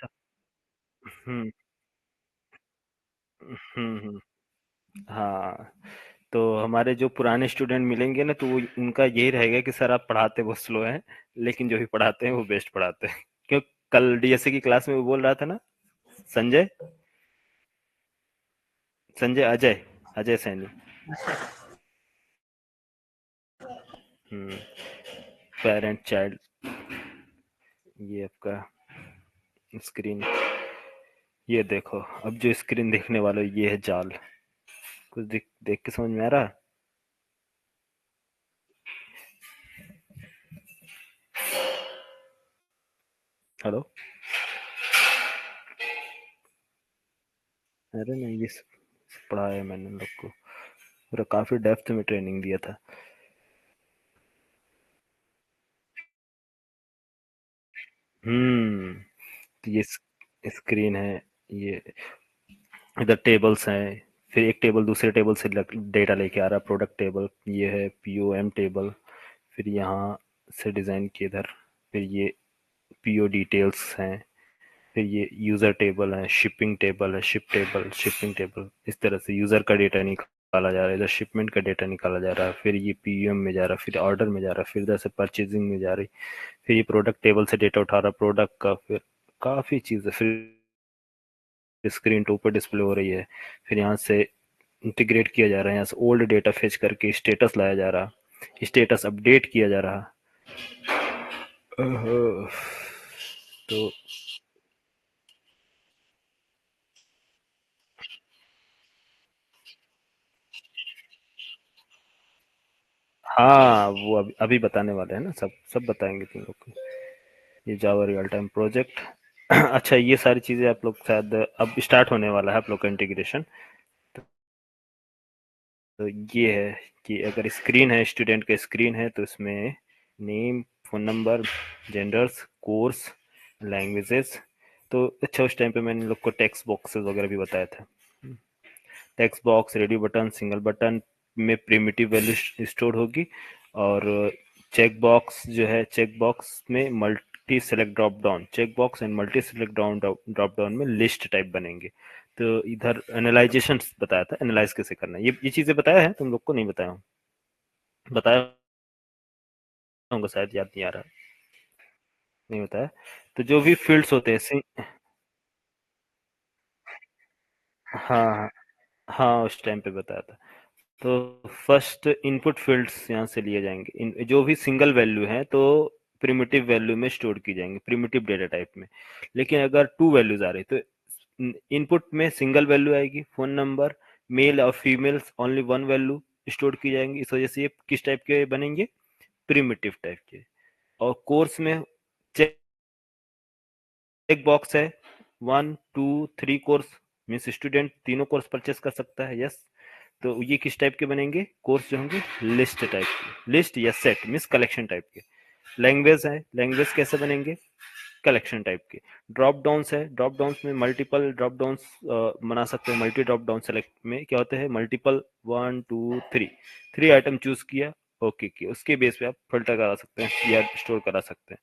हम्म हम्म। हाँ, तो हमारे जो पुराने स्टूडेंट मिलेंगे ना, तो वो उनका यही रहेगा कि सर आप पढ़ाते बहुत स्लो हैं, लेकिन जो भी पढ़ाते हैं वो बेस्ट पढ़ाते हैं। क्यों? कल डीएसए की क्लास में वो बोल रहा था ना, संजय संजय अजय अजय सैनी। पेरेंट चाइल्ड, ये आपका स्क्रीन, ये देखो अब जो स्क्रीन देखने वाला ये है जाल। कुछ देख के समझ में आ रहा? हेलो? अरे नहीं, ये पढ़ाया मैंने लोग को, पूरा काफी डेप्थ में ट्रेनिंग दिया था। तो ये स्क्रीन है, ये इधर टेबल्स हैं, फिर एक टेबल दूसरे टेबल से डेटा लेके आ रहा है, प्रोडक्ट टेबल, ये है पीओएम टेबल, फिर यहाँ से डिज़ाइन के इधर, फिर ये पीओ डिटेल्स हैं, फिर ये यूज़र टेबल है, शिपिंग टेबल है, शिपिंग टेबल, इस तरह से यूज़र का डेटा निकाला जा रहा है, इधर शिपमेंट का डेटा निकाला जा रहा है, फिर ये पीएम में जा रहा है, फिर ऑर्डर में जा रहा है, फिर इधर से परचेजिंग में जा रही, फिर ये प्रोडक्ट टेबल से डेटा उठा रहा है प्रोडक्ट का, फिर काफ़ी चीज़ें, फिर स्क्रीन टू पर डिस्प्ले हो रही है, फिर यहाँ से इंटीग्रेट किया जा रहा है, यहाँ से ओल्ड डेटा फेच करके स्टेटस लाया जा रहा, स्टेटस अपडेट किया जा रहा। तो हाँ, वो अभी बताने वाले हैं ना, सब सब बताएंगे तुम लोग को, ये जावा रियल टाइम प्रोजेक्ट। अच्छा, ये सारी चीज़ें आप लोग शायद अब स्टार्ट होने वाला है आप लोग का इंटीग्रेशन। तो ये है कि अगर स्क्रीन है, स्टूडेंट का स्क्रीन है, तो इसमें name, phone number, genders, course, languages. तो अच्छा, उस टाइम पे मैंने लोग को टेक्स्ट बॉक्सेस वगैरह भी बताया था। Text box, radio button, single button में प्रिमिटिव वैल्यू स्टोर होगी, और चेक बॉक्स जो है, चेक बॉक्स में multi select drop down, check box and multi select drop down में लिस्ट टाइप बनेंगे। तो इधर एनालाइजेशन बताया था, एनालाइज कैसे करना है, ये चीजें बताया है, तुम लोग को नहीं बताया हूँ? बताया होगा शायद, याद नहीं आ रहा, नहीं बताया। तो जो भी फील्ड्स होते हैं, हाँ हाँ, उस टाइम पे बताया था। तो फर्स्ट इनपुट फील्ड्स यहाँ से लिए जाएंगे, जो भी सिंगल वैल्यू है तो प्रिमिटिव वैल्यू में स्टोर की जाएंगे, प्रिमिटिव डेटा टाइप में। लेकिन अगर टू वैल्यूज आ रही तो इनपुट में सिंगल वैल्यू आएगी, फोन नंबर, मेल और females only one value store की जाएंगी। इस वजह से ये किस टाइप के बनेंगे? प्रिमिटिव टाइप के। और कोर्स में चेक बॉक्स है, 1 2 3 कोर्स, मीन्स स्टूडेंट तीनों कोर्स परचेस कर सकता है, यस। तो ये किस टाइप के बनेंगे? कोर्स जो होंगे लिस्ट टाइप के, लिस्ट या सेट मीन्स कलेक्शन टाइप के। लैंग्वेज है, लैंग्वेज कैसे बनेंगे? कलेक्शन टाइप के। ड्रॉप डाउन्स है, ड्रॉप डाउन्स में मल्टीपल ड्रॉप डाउन्स बना सकते हो। मल्टी ड्रॉप डाउन सेलेक्ट में क्या होते हैं? मल्टीपल 1 2 3 3 आइटम चूज किया, ओके किया, उसके बेस पे आप फिल्टर करा सकते हैं या स्टोर करा सकते हैं।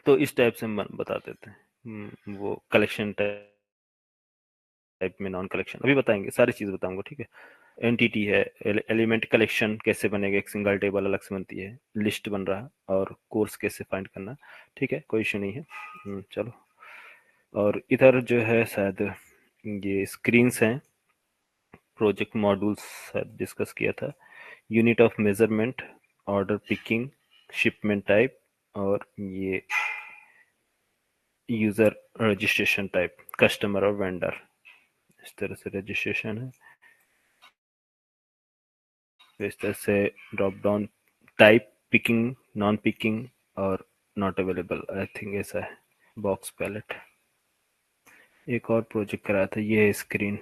तो इस टाइप से हम बता देते हैं। वो कलेक्शन टाइप में, नॉन कलेक्शन अभी बताएंगे, सारी चीज बताऊंगा, ठीक है। एंटिटी है, एलिमेंट कलेक्शन कैसे बनेगा, एक सिंगल टेबल अलग से बनती है, लिस्ट बन रहा है, और कोर्स कैसे फाइंड करना, ठीक है, कोई इशू नहीं है। चलो, और इधर जो है शायद ये स्क्रीन्स हैं, प्रोजेक्ट मॉड्यूल्स डिस्कस किया था, unit of measurement, order picking, shipment type, और ये यूजर रजिस्ट्रेशन टाइप, कस्टमर और वेंडर, इस तरह से रजिस्ट्रेशन है। तो इस तरह से drop down type, picking, non picking और नॉट अवेलेबल, आई थिंक ऐसा है। बॉक्स पैलेट, एक और प्रोजेक्ट कराया था, ये स्क्रीन,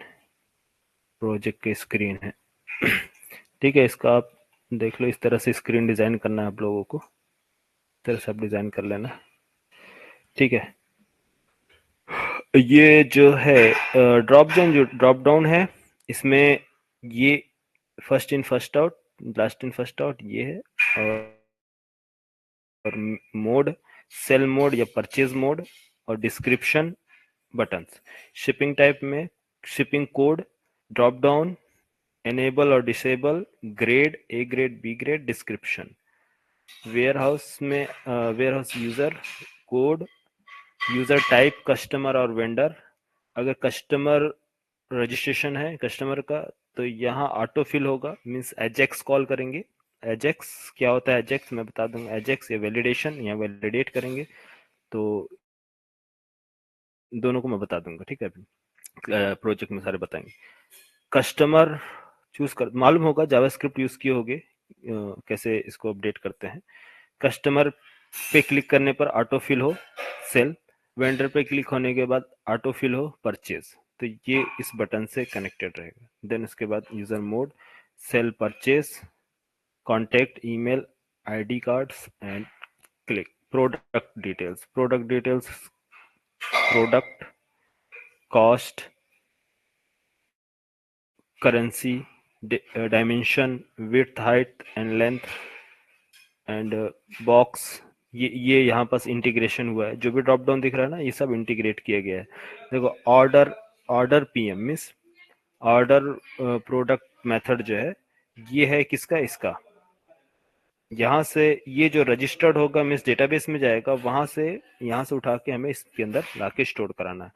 प्रोजेक्ट की स्क्रीन है। ठीक है, इसका आप देख लो, इस तरह से स्क्रीन डिजाइन करना है आप लोगों को, इस तरह से आप डिजाइन कर लेना, ठीक है। ये जो है ड्रॉप डाउन है, इसमें ये first in first out, last in first out ये है, और मोड, सेल मोड या परचेज मोड, और डिस्क्रिप्शन, बटन्स। शिपिंग टाइप में shipping code, drop down, enable और disable, grade, A grade, B grade, description. Warehouse में warehouse user code, user type, customer और vendor. अगर customer registration है customer का, तो यहाँ ऑटो फिल होगा, मीन्स एजेक्स कॉल करेंगे। एजेक्स क्या होता है, एजेक्स मैं बता दूंगा। एजेक्स या वैलिडेशन, या वैलिडेट करेंगे, तो दोनों को मैं बता दूंगा, ठीक है। अभी प्रोजेक्ट में सारे बताएंगे। कस्टमर चूज कर, मालूम होगा जावास्क्रिप्ट यूज किए होगे, कैसे इसको अपडेट करते हैं। कस्टमर पे क्लिक करने पर ऑटो फिल हो सेल, वेंडर पे क्लिक होने के बाद ऑटो फिल हो परचेज, तो ये इस बटन से कनेक्टेड रहेगा। देन उसके बाद user mode, cell purchase, contact, email, ID cards and click. Product details, product cost, currency, dimension, width, height and length and box. ये यहाँ पास इंटीग्रेशन हुआ है, जो भी ड्रॉप डाउन दिख रहा है ना, ये सब इंटीग्रेट किया गया है। देखो order PM means order product method जो है, ये है किसका, इसका। यहाँ से ये जो रजिस्टर्ड होगा मीन्स डेटाबेस में जाएगा, वहां से यहाँ से उठा के हमें इसके अंदर लाके स्टोर कराना है।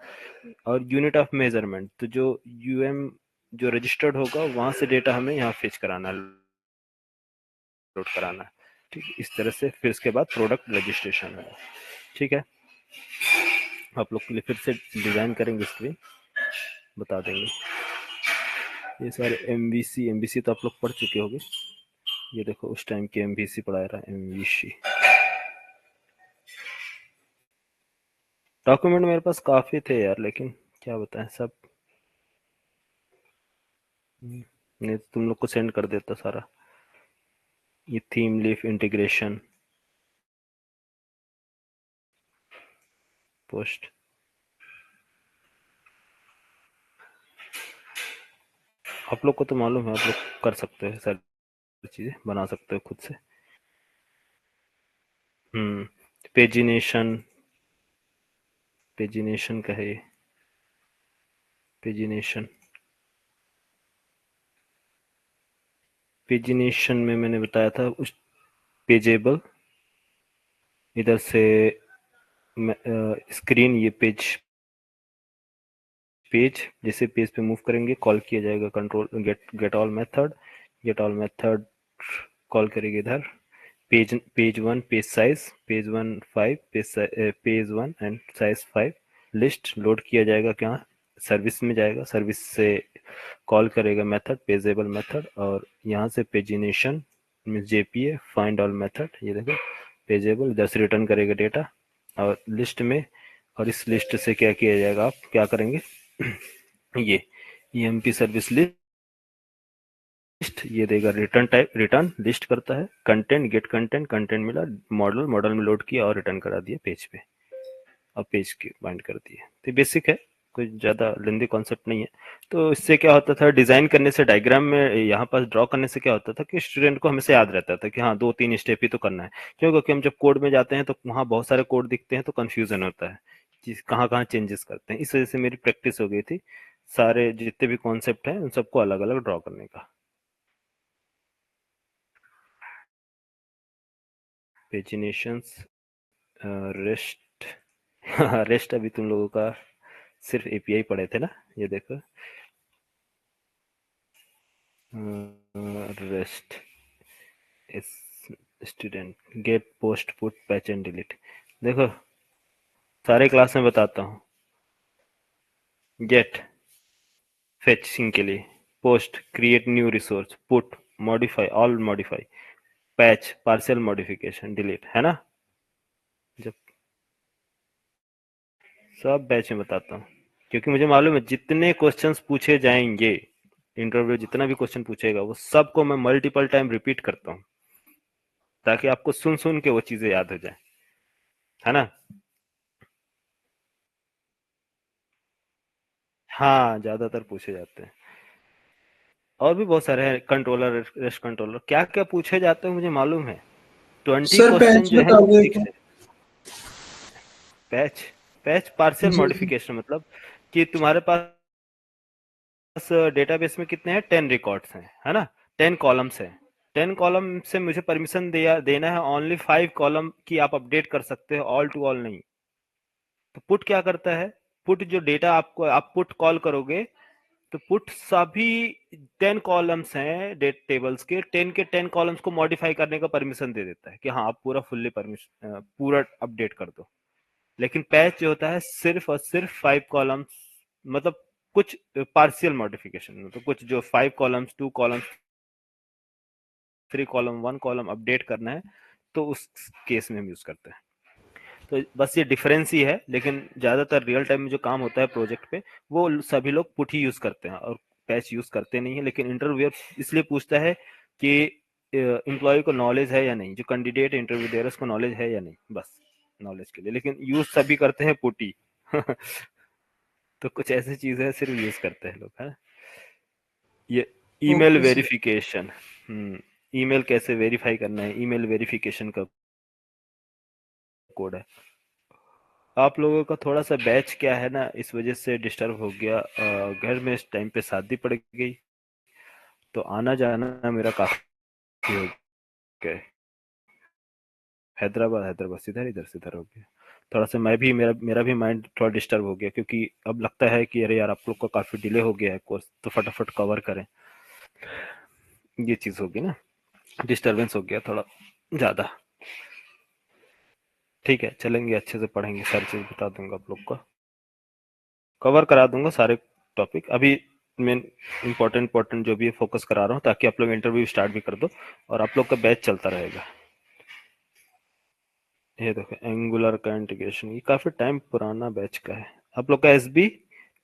और यूनिट ऑफ मेजरमेंट, तो जो यूएम जो रजिस्टर्ड होगा वहां से डेटा हमें यहाँ फेच कराना है, लोड कराना है, ठीक। इस तरह से फिर इसके बाद प्रोडक्ट रजिस्ट्रेशन है, ठीक है। आप लोग के लिए फिर से डिजाइन करेंगे, स्क्रीन बता देंगे। ये सारे एमवीसी तो आप लोग पढ़ चुके होंगे। ये देखो उस टाइम के एमवीसी पढ़ाया रहा, एमवीसी। डॉक्यूमेंट मेरे पास काफी थे यार, लेकिन क्या बताएं, सब नहीं तो तुम लोग को सेंड कर देता सारा। ये थीम लीफ इंटीग्रेशन, पोस्ट, आप लोग को तो मालूम है, आप लोग कर सकते हो, सारी चीजें बना सकते हो खुद से। पेजिनेशन, पेजिनेशन का है ये, पेजिनेशन। पेजिनेशन में मैंने बताया था उस पेजेबल, इधर से स्क्रीन, ये पेज जैसे पेज पे मूव करेंगे कॉल किया जाएगा control get all method call करेंगे इधर। Page one, page size, page one 5, page one and size 5। List load किया जाएगा, क्या सर्विस में जाएगा, सर्विस से कॉल करेगा मेथड पेजेबल मेथड, और यहाँ से pagination means JPA find all method, ये देखो पेजेबल, इधर से रिटर्न करेगा डेटा और लिस्ट में। और इस लिस्ट से क्या किया जाएगा, आप क्या करेंगे ये ईएमपी सर्विस लिस्ट, ये देगा रिटर्न टाइप, रिटर्न लिस्ट करता है, कंटेंट गेट कंटेंट मिला, मॉडल में लोड किया और रिटर्न करा दिया पेज पे, और पेज के बाइंड कर दिए। तो बेसिक है, कोई ज़्यादा लेंदी कॉन्सेप्ट नहीं है। तो इससे क्या होता था, डिज़ाइन करने से, डायग्राम में यहाँ पास ड्रॉ करने से क्या होता था कि स्टूडेंट को हमेशा याद रहता था कि हाँ 2-3 स्टेप ही तो करना है। क्यों, क्योंकि हम जब कोड में जाते हैं तो वहाँ बहुत सारे कोड दिखते हैं, तो कन्फ्यूजन होता है कि कहाँ कहाँ चेंजेस करते हैं। इस वजह से मेरी प्रैक्टिस हो गई थी सारे जितने भी कॉन्सेप्ट हैं उन सबको अलग अलग ड्रॉ करने का। पेजिनेशंस, रेस्ट रेस्ट अभी तुम लोगों का सिर्फ एपीआई पढ़े थे ना, ये देखो rest student get post put patch and delete. देखो सारे क्लास में बताता हूँ, गेट फेचिंग के लिए, post create new resource, put modify all modify, patch partial modification, delete, है ना। जब सब बैच में बताता हूँ, क्योंकि मुझे मालूम है जितने क्वेश्चंस पूछे जाएंगे, इंटरव्यू जितना भी क्वेश्चन पूछेगा वो सबको मैं मल्टीपल टाइम रिपीट करता हूँ, ताकि आपको सुन सुन के वो चीजें याद हो जाए, है ना। हाँ ज्यादातर पूछे जाते हैं, और भी बहुत सारे हैं, कंट्रोलर, रेस्ट कंट्रोलर, क्या क्या पूछे जाते हैं मुझे मालूम है। 20 सर क्वेश्चन पैच जो है बता वो दो एक फिक्स बार। है। पैच, पैच पार्शियल जी जी। मॉडिफिकेशन मतलब कि तुम्हारे पास डेटाबेस में कितने हैं, 10 रिकॉर्ड्स हैं, है ना, 10 कॉलम्स हैं। 10 कॉलम से मुझे परमिशन देना है ओनली 5 कॉलम की आप अपडेट कर सकते हो, ऑल टू ऑल नहीं। तो पुट क्या करता है, पुट जो डेटा आपको, आप पुट कॉल करोगे तो पुट सभी 10 कॉलम्स हैं डेट टेबल्स के, 10 के 10 कॉलम्स को मॉडिफाई करने का परमिशन दे देता है कि हाँ आप पूरा फुल्ली परमिशन पूरा अपडेट कर दो। लेकिन पैच जो होता है सिर्फ और सिर्फ 5 कॉलम्स, मतलब कुछ पार्शियल मॉडिफिकेशन, मतलब कुछ जो 5 columns 2 columns 3 column 1 column update करना है तो उस केस में हम यूज करते हैं। तो बस ये डिफरेंस ही है, लेकिन ज्यादातर रियल टाइम में जो काम होता है प्रोजेक्ट पे वो सभी लोग पुट ही यूज करते हैं और पैच यूज करते नहीं है। लेकिन इंटरव्यूअर इसलिए पूछता है कि एम्प्लॉय को नॉलेज है या नहीं, जो कैंडिडेट इंटरव्यू दे रहा है उसको नॉलेज है या नहीं, बस नॉलेज के लिए। लेकिन यूज सभी करते हैं पुट ही तो कुछ ऐसी चीज है सिर्फ यूज करते हैं लोग, है। ये email okay sir. Verification, email कैसे वेरीफाई करना है, ईमेल वेरिफिकेशन का कोड है। आप लोगों का थोड़ा सा बैच क्या है ना, इस वजह से डिस्टर्ब हो गया। घर में इस टाइम पे शादी पड़ गई तो आना जाना मेरा काफी हो गया। हैदराबाद हैदराबाद सीधा इधर से इधर हो गया। थोड़ा सा मैं भी मेरा भी माइंड थोड़ा डिस्टर्ब हो गया, क्योंकि अब लगता है कि अरे यार आप लोग का काफी डिले हो गया है कोर्स, तो फटाफट कवर करें। ये चीज होगी ना, डिस्टरबेंस हो गया थोड़ा ज्यादा। ठीक है, चलेंगे, अच्छे से पढ़ेंगे, सारी चीज बता दूंगा आप लोग को, कवर करा दूंगा सारे टॉपिक। अभी मेन इंपॉर्टेंट जो भी है फोकस करा रहा हूँ, ताकि आप लोग इंटरव्यू स्टार्ट भी कर दो और आप लोग का बैच चलता रहेगा। ये देखो एंगुलर का इंटीग्रेशन, ये काफी टाइम पुराना बैच का है। आप लोग का SB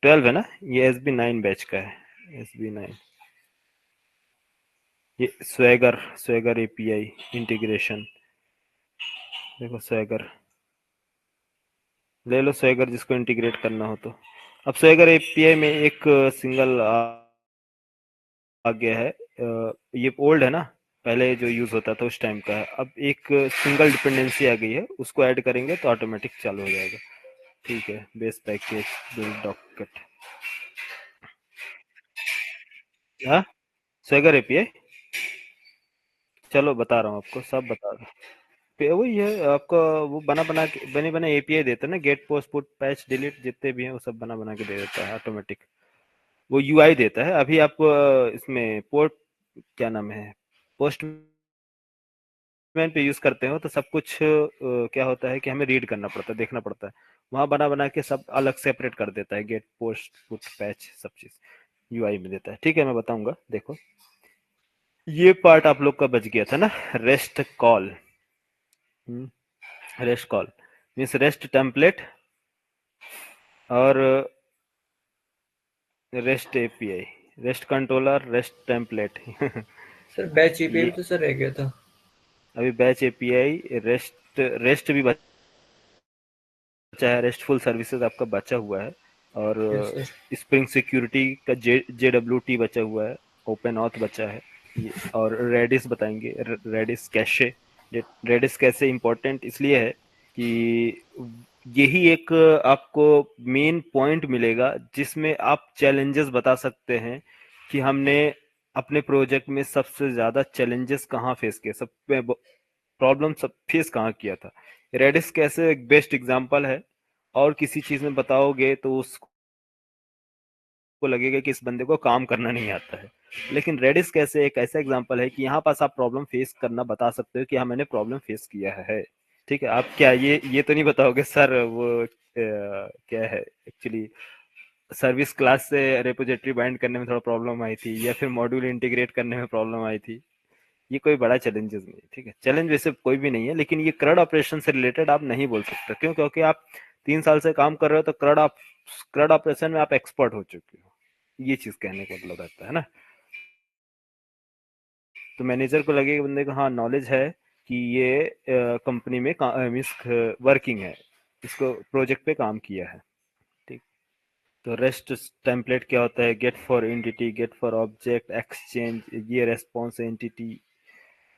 12 है ना, ये SB 9 बैच का है, SB 9। ये स्वेगर API इंटीग्रेशन, देखो स्वेगर ले लो, स्वेगर जिसको इंटीग्रेट करना हो तो। अब स्वेगर API में एक सिंगल आ गया है, ये ओल्ड है ना, पहले जो यूज होता था उस टाइम का है। अब एक सिंगल डिपेंडेंसी आ गई है, उसको ऐड करेंगे तो ऑटोमेटिक चालू हो जाएगा। ठीक है, बेस पैकेज बिल्ड डॉकेट, हाँ स्वेगर API, चलो बता रहा हूँ आपको, सब बता रहा हूँ। वही है आपका, वो बने बने API देता है ना, get post put patch delete जितने भी हैं वो सब बना बना के दे देता है ऑटोमेटिक। वो UI देता है। अभी आप इसमें पोर्ट क्या नाम है, पोस्टमैन पे यूज करते हो तो सब कुछ क्या होता है कि हमें रीड करना पड़ता है, देखना पड़ता है। वहां बना बना के सब अलग सेपरेट कर देता है, गेट पोस्ट पुट पैच सब चीज UI में देता है। ठीक है, मैं बताऊंगा, देखो ये पार्ट आप लोग का बच गया था ना, rest call. Rest call means rest template और rest API, rest controller, rest template sir batch API ये भी तो सर रह गया था। अभी बैच API, रेस्ट भी बचा है, रेस्टफुल सर्विसेज आपका बचा हुआ है, और यस सर। स्प्रिंग सिक्योरिटी का JWT बचा हुआ है, ओपन ऑथ बचा है ये, और रेडिस बताएंगे, रेडिस कैशे। रेडिस कैसे इंपॉर्टेंट इसलिए है कि यही एक आपको मेन पॉइंट मिलेगा जिसमें आप चैलेंजेस बता सकते हैं कि हमने अपने प्रोजेक्ट में सबसे ज्यादा चैलेंजेस कहाँ फेस किए, सब प्रॉब्लम सब फेस कहाँ किया था। रेडिस कैसे एक बेस्ट एग्जांपल है, और किसी चीज में बताओगे तो उसको लगेगा कि इस बंदे को काम करना नहीं आता है। लेकिन रेडिस कैसे एक ऐसा एग्जांपल है कि यहाँ पास आप प्रॉब्लम फेस करना बता सकते हो कि हाँ मैंने प्रॉब्लम फेस किया है। ठीक है, आप क्या ये तो नहीं बताओगे सर वो क्या है एक्चुअली, सर्विस क्लास से रेपोजिटरी बाइंड करने में थोड़ा प्रॉब्लम आई थी, या फिर मॉड्यूल इंटीग्रेट करने में प्रॉब्लम आई थी। ये कोई बड़ा चैलेंजेस नहीं है। ठीक है, चैलेंज वैसे कोई भी नहीं है, लेकिन ये CRUD ऑपरेशन से रिलेटेड आप नहीं बोल सकते। क्यों? क्योंकि आप 3 साल से काम कर रहे हो तो CRUD ऑपरेशन में आप एक्सपर्ट हो चुके हो, ये चीज कहने का मतलब रहता है ना। तो मैनेजर को लगेगा बंदे को हाँ नॉलेज है कि ये कंपनी में मीन्स वर्किंग है, इसको प्रोजेक्ट पे काम किया है। ठीक, तो रेस्ट टेम्पलेट क्या होता है, get for entity, get for object, exchange, ये रेस्पॉन्स एंटिटी,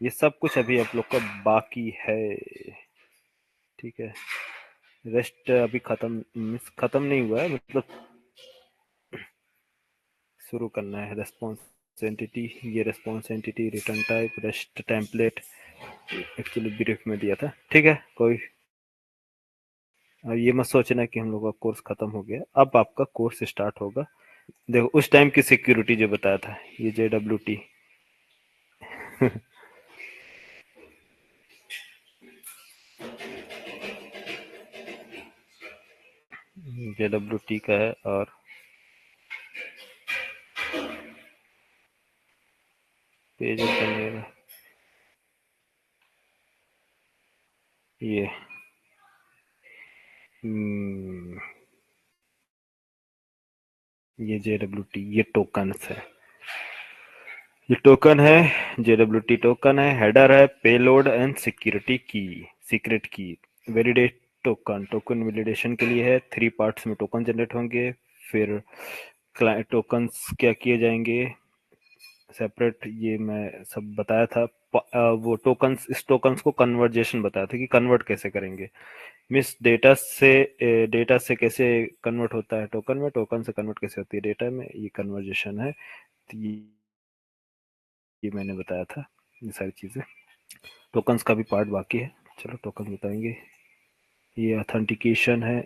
ये सब कुछ अभी आप लोग का बाकी है। ठीक है, रेस्ट अभी खत्म नहीं हुआ है, मतलब शुरू करना है। रेस्पॉन्स एंटिटी, ये response entity, return type, rest template actually brief में दिया था। ठीक है, कोई अब ये मत सोचना कि हम लोग का कोर्स खत्म हो गया, अब आपका कोर्स स्टार्ट होगा। देखो उस टाइम की सिक्योरिटी जो बताया था, ये JWT JWT का है। और पेज ओपन करेगा ये ये JWT, ये टोकन्स है, ये टोकन है, JWT टोकन है। हेडर है पेलोड एंड सिक्योरिटी की, सीक्रेट की। वैलिडेट टोकन, टोकन वैलिडेशन के लिए है। 3 पार्ट्स में टोकन जनरेट होंगे। फिर क्लाइंट टोकन्स क्या किए जाएंगे सेपरेट, ये मैं सब बताया था। वो टोकन्स, इस टोकन्स को कन्वर्जेशन बताया था कि कन्वर्ट कैसे करेंगे। मिस डेटा से कैसे कन्वर्ट होता है टोकन में, टोकन से कन्वर्ट कैसे होती है डेटा में, ये कन्वर्जेशन है। तो ये मैंने बताया था ये सारी चीज़ें। टोकन्स का भी पार्ट बाकी है, चलो टोकन बताएंगे। ये ऑथेंटिकेशन है,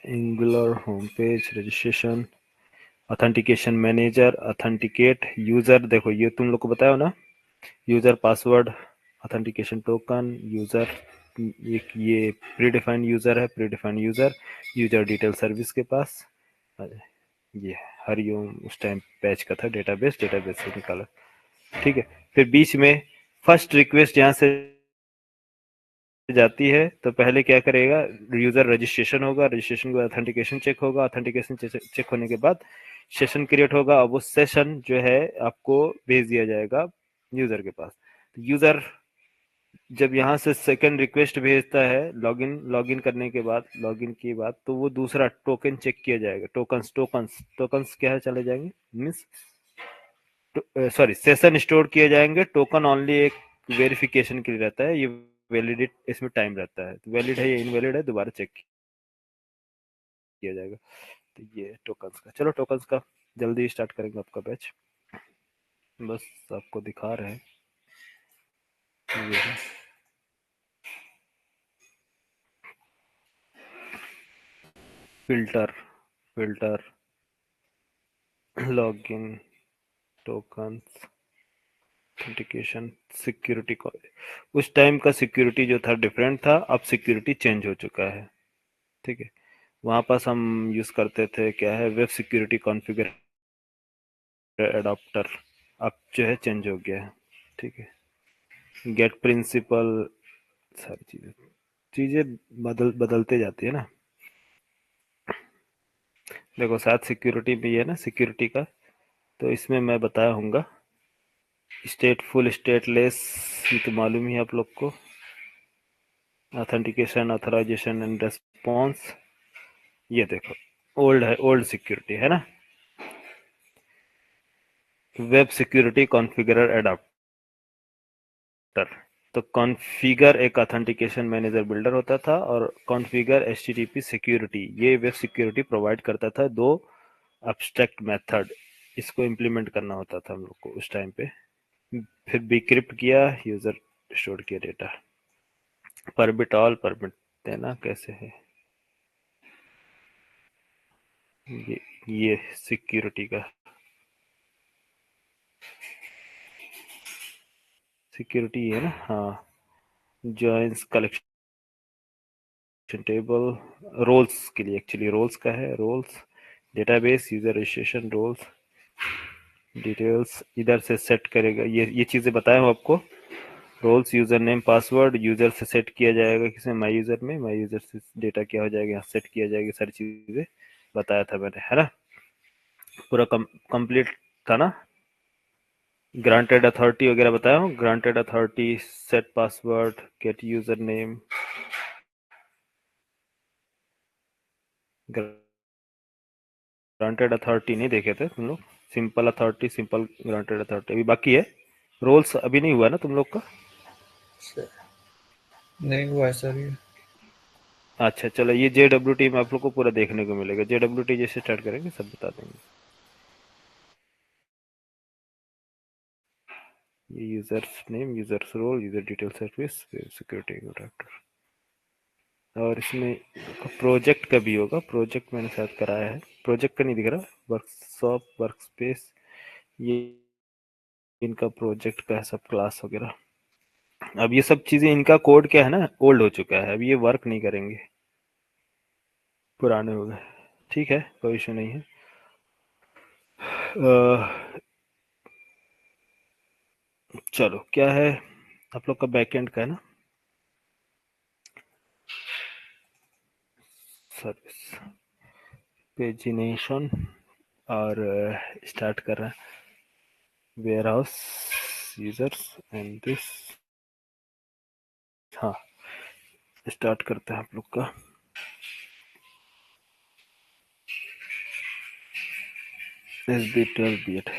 angular home page registration, authentication manager, authenticate user. देखो ये तुम लोग को बताया ना, user password, authentication token, user, ये प्री डिफाइंड यूजर है, pre defined user detail service के पास। ये हरिओम उस टाइम पैच का था, डेटाबेस से निकाला, ठीक है। फिर बीच में फर्स्ट रिक्वेस्ट यहाँ से जाती है तो पहले क्या करेगा, यूजर रजिस्ट्रेशन होगा, रजिस्ट्रेशन के बाद ऑथेंटिकेशन चेक होगा, ऑथेंटिकेशन चेक होने के बाद सेशन क्रिएट होगा। अब वो सेशन जो है आपको भेज दिया जाएगा यूजर के पास। यूजर जब यहाँ से सेकंड रिक्वेस्ट भेजता है लॉगिन करने के बाद, लॉगिन के बाद तो वो दूसरा टोकन चेक किया जाएगा। टोकन्स क्या है, चले जाएंगे मीन्स सॉरी सेशन स्टोर किए जाएंगे। टोकन ओनली एक वेरिफिकेशन के लिए रहता है, ये वैलिडिट इसमें टाइम रहता है, वैलिड है या इनवैलिड है दोबारा चेक किया जाएगा। तो ये टोकन्स का, चलो टोकन्स का जल्दी स्टार्ट करेंगे आपका बैच, बस आपको दिखा रहे हैं। ये है filter login tokens authentication security. उस टाइम का सिक्योरिटी जो था डिफरेंट था, अब सिक्योरिटी चेंज हो चुका है, ठीक है। वहाँ पास हम यूज करते थे क्या है, वेब सिक्योरिटी कॉन्फ़िगर एडाप्टर, अब जो है चेंज हो गया है, ठीक है। गेट प्रिंसिपल, सारी चीजें चीजें बदलते जाती है ना। देखो साथ सिक्योरिटी भी है ना, सिक्योरिटी का तो इसमें मैं बताया हूँगा स्टेटफुल स्टेटलेस, ये तो मालूम ही है आप लोग को। ऑथेंटिकेशन ऑथराइजेशन एंड रेस्पॉन्स, ये देखो ओल्ड है, ओल्ड सिक्योरिटी है ना। वेब सिक्योरिटी कॉन्फ़िगरर एडाप्टर, तो कॉन्फ़िगर एक ऑथेंटिकेशन मैनेजर बिल्डर होता था, और कॉन्फ़िगर एचटीटीपी सिक्योरिटी ये वेब सिक्योरिटी प्रोवाइड करता था। दो एब्स्ट्रैक्ट मेथड, इसको इम्प्लीमेंट करना होता था हम लोग को उस टाइम पे। फिर डिक्रिप्ट किया, यूजर स्टोर किया डेटा। परमिट ऑल, परमिट देना कैसे है, ये सिक्योरिटी का, सिक्योरिटी है ना, हाँ। जॉइंस कलेक्शन टेबल, रोल्स के लिए, एक्चुअली रोल्स का है, roles database user registration roles details इधर से सेट करेगा। ये चीजें बताया हूँ आपको। Roles user name password user से सेट किया जाएगा, किसमें माई यूजर में, माई यूजर से डेटा क्या हो जाएगा यहाँ सेट किया जाएगा, सारी चीजें बताया था मैंने, है ना। पूरा कंप्लीट था ना। ग्रांटेड अथॉरिटी वगैरह बताया हूँ, granted authority, set password, gate user name. Granted authority नहीं देखे थे तुम लोग, simple authority, simple granted authority अभी बाकी है। रोल्स अभी नहीं हुआ ना तुम लोग का, नहीं हुआ है सर ये। अच्छा चलो, ये JWT में आप लोग को पूरा देखने को मिलेगा। JWT जैसे स्टार्ट करेंगे सब बता देंगे। ये users name, users role, user detail service, security adapter, और इसमें प्रोजेक्ट का भी होगा, प्रोजेक्ट मैंने शायद कराया है, प्रोजेक्ट का नहीं दिख रहा, वर्कशॉप वर्क स्पेस, ये इनका प्रोजेक्ट का है सब, क्लास वगैरह। अब ये सब चीजें, इनका कोड क्या है ना, ओल्ड हो चुका है, अब ये वर्क नहीं करेंगे, पुराने हो गए। ठीक है, कोई इशू नहीं है। चलो, क्या है आप लोग का बैकएंड का है ना, सर्विस पेजिनेशन, और स्टार्ट कर रहा है warehouse users and this. हाँ, स्टार्ट करते हैं आप लोग का। SB12 BED।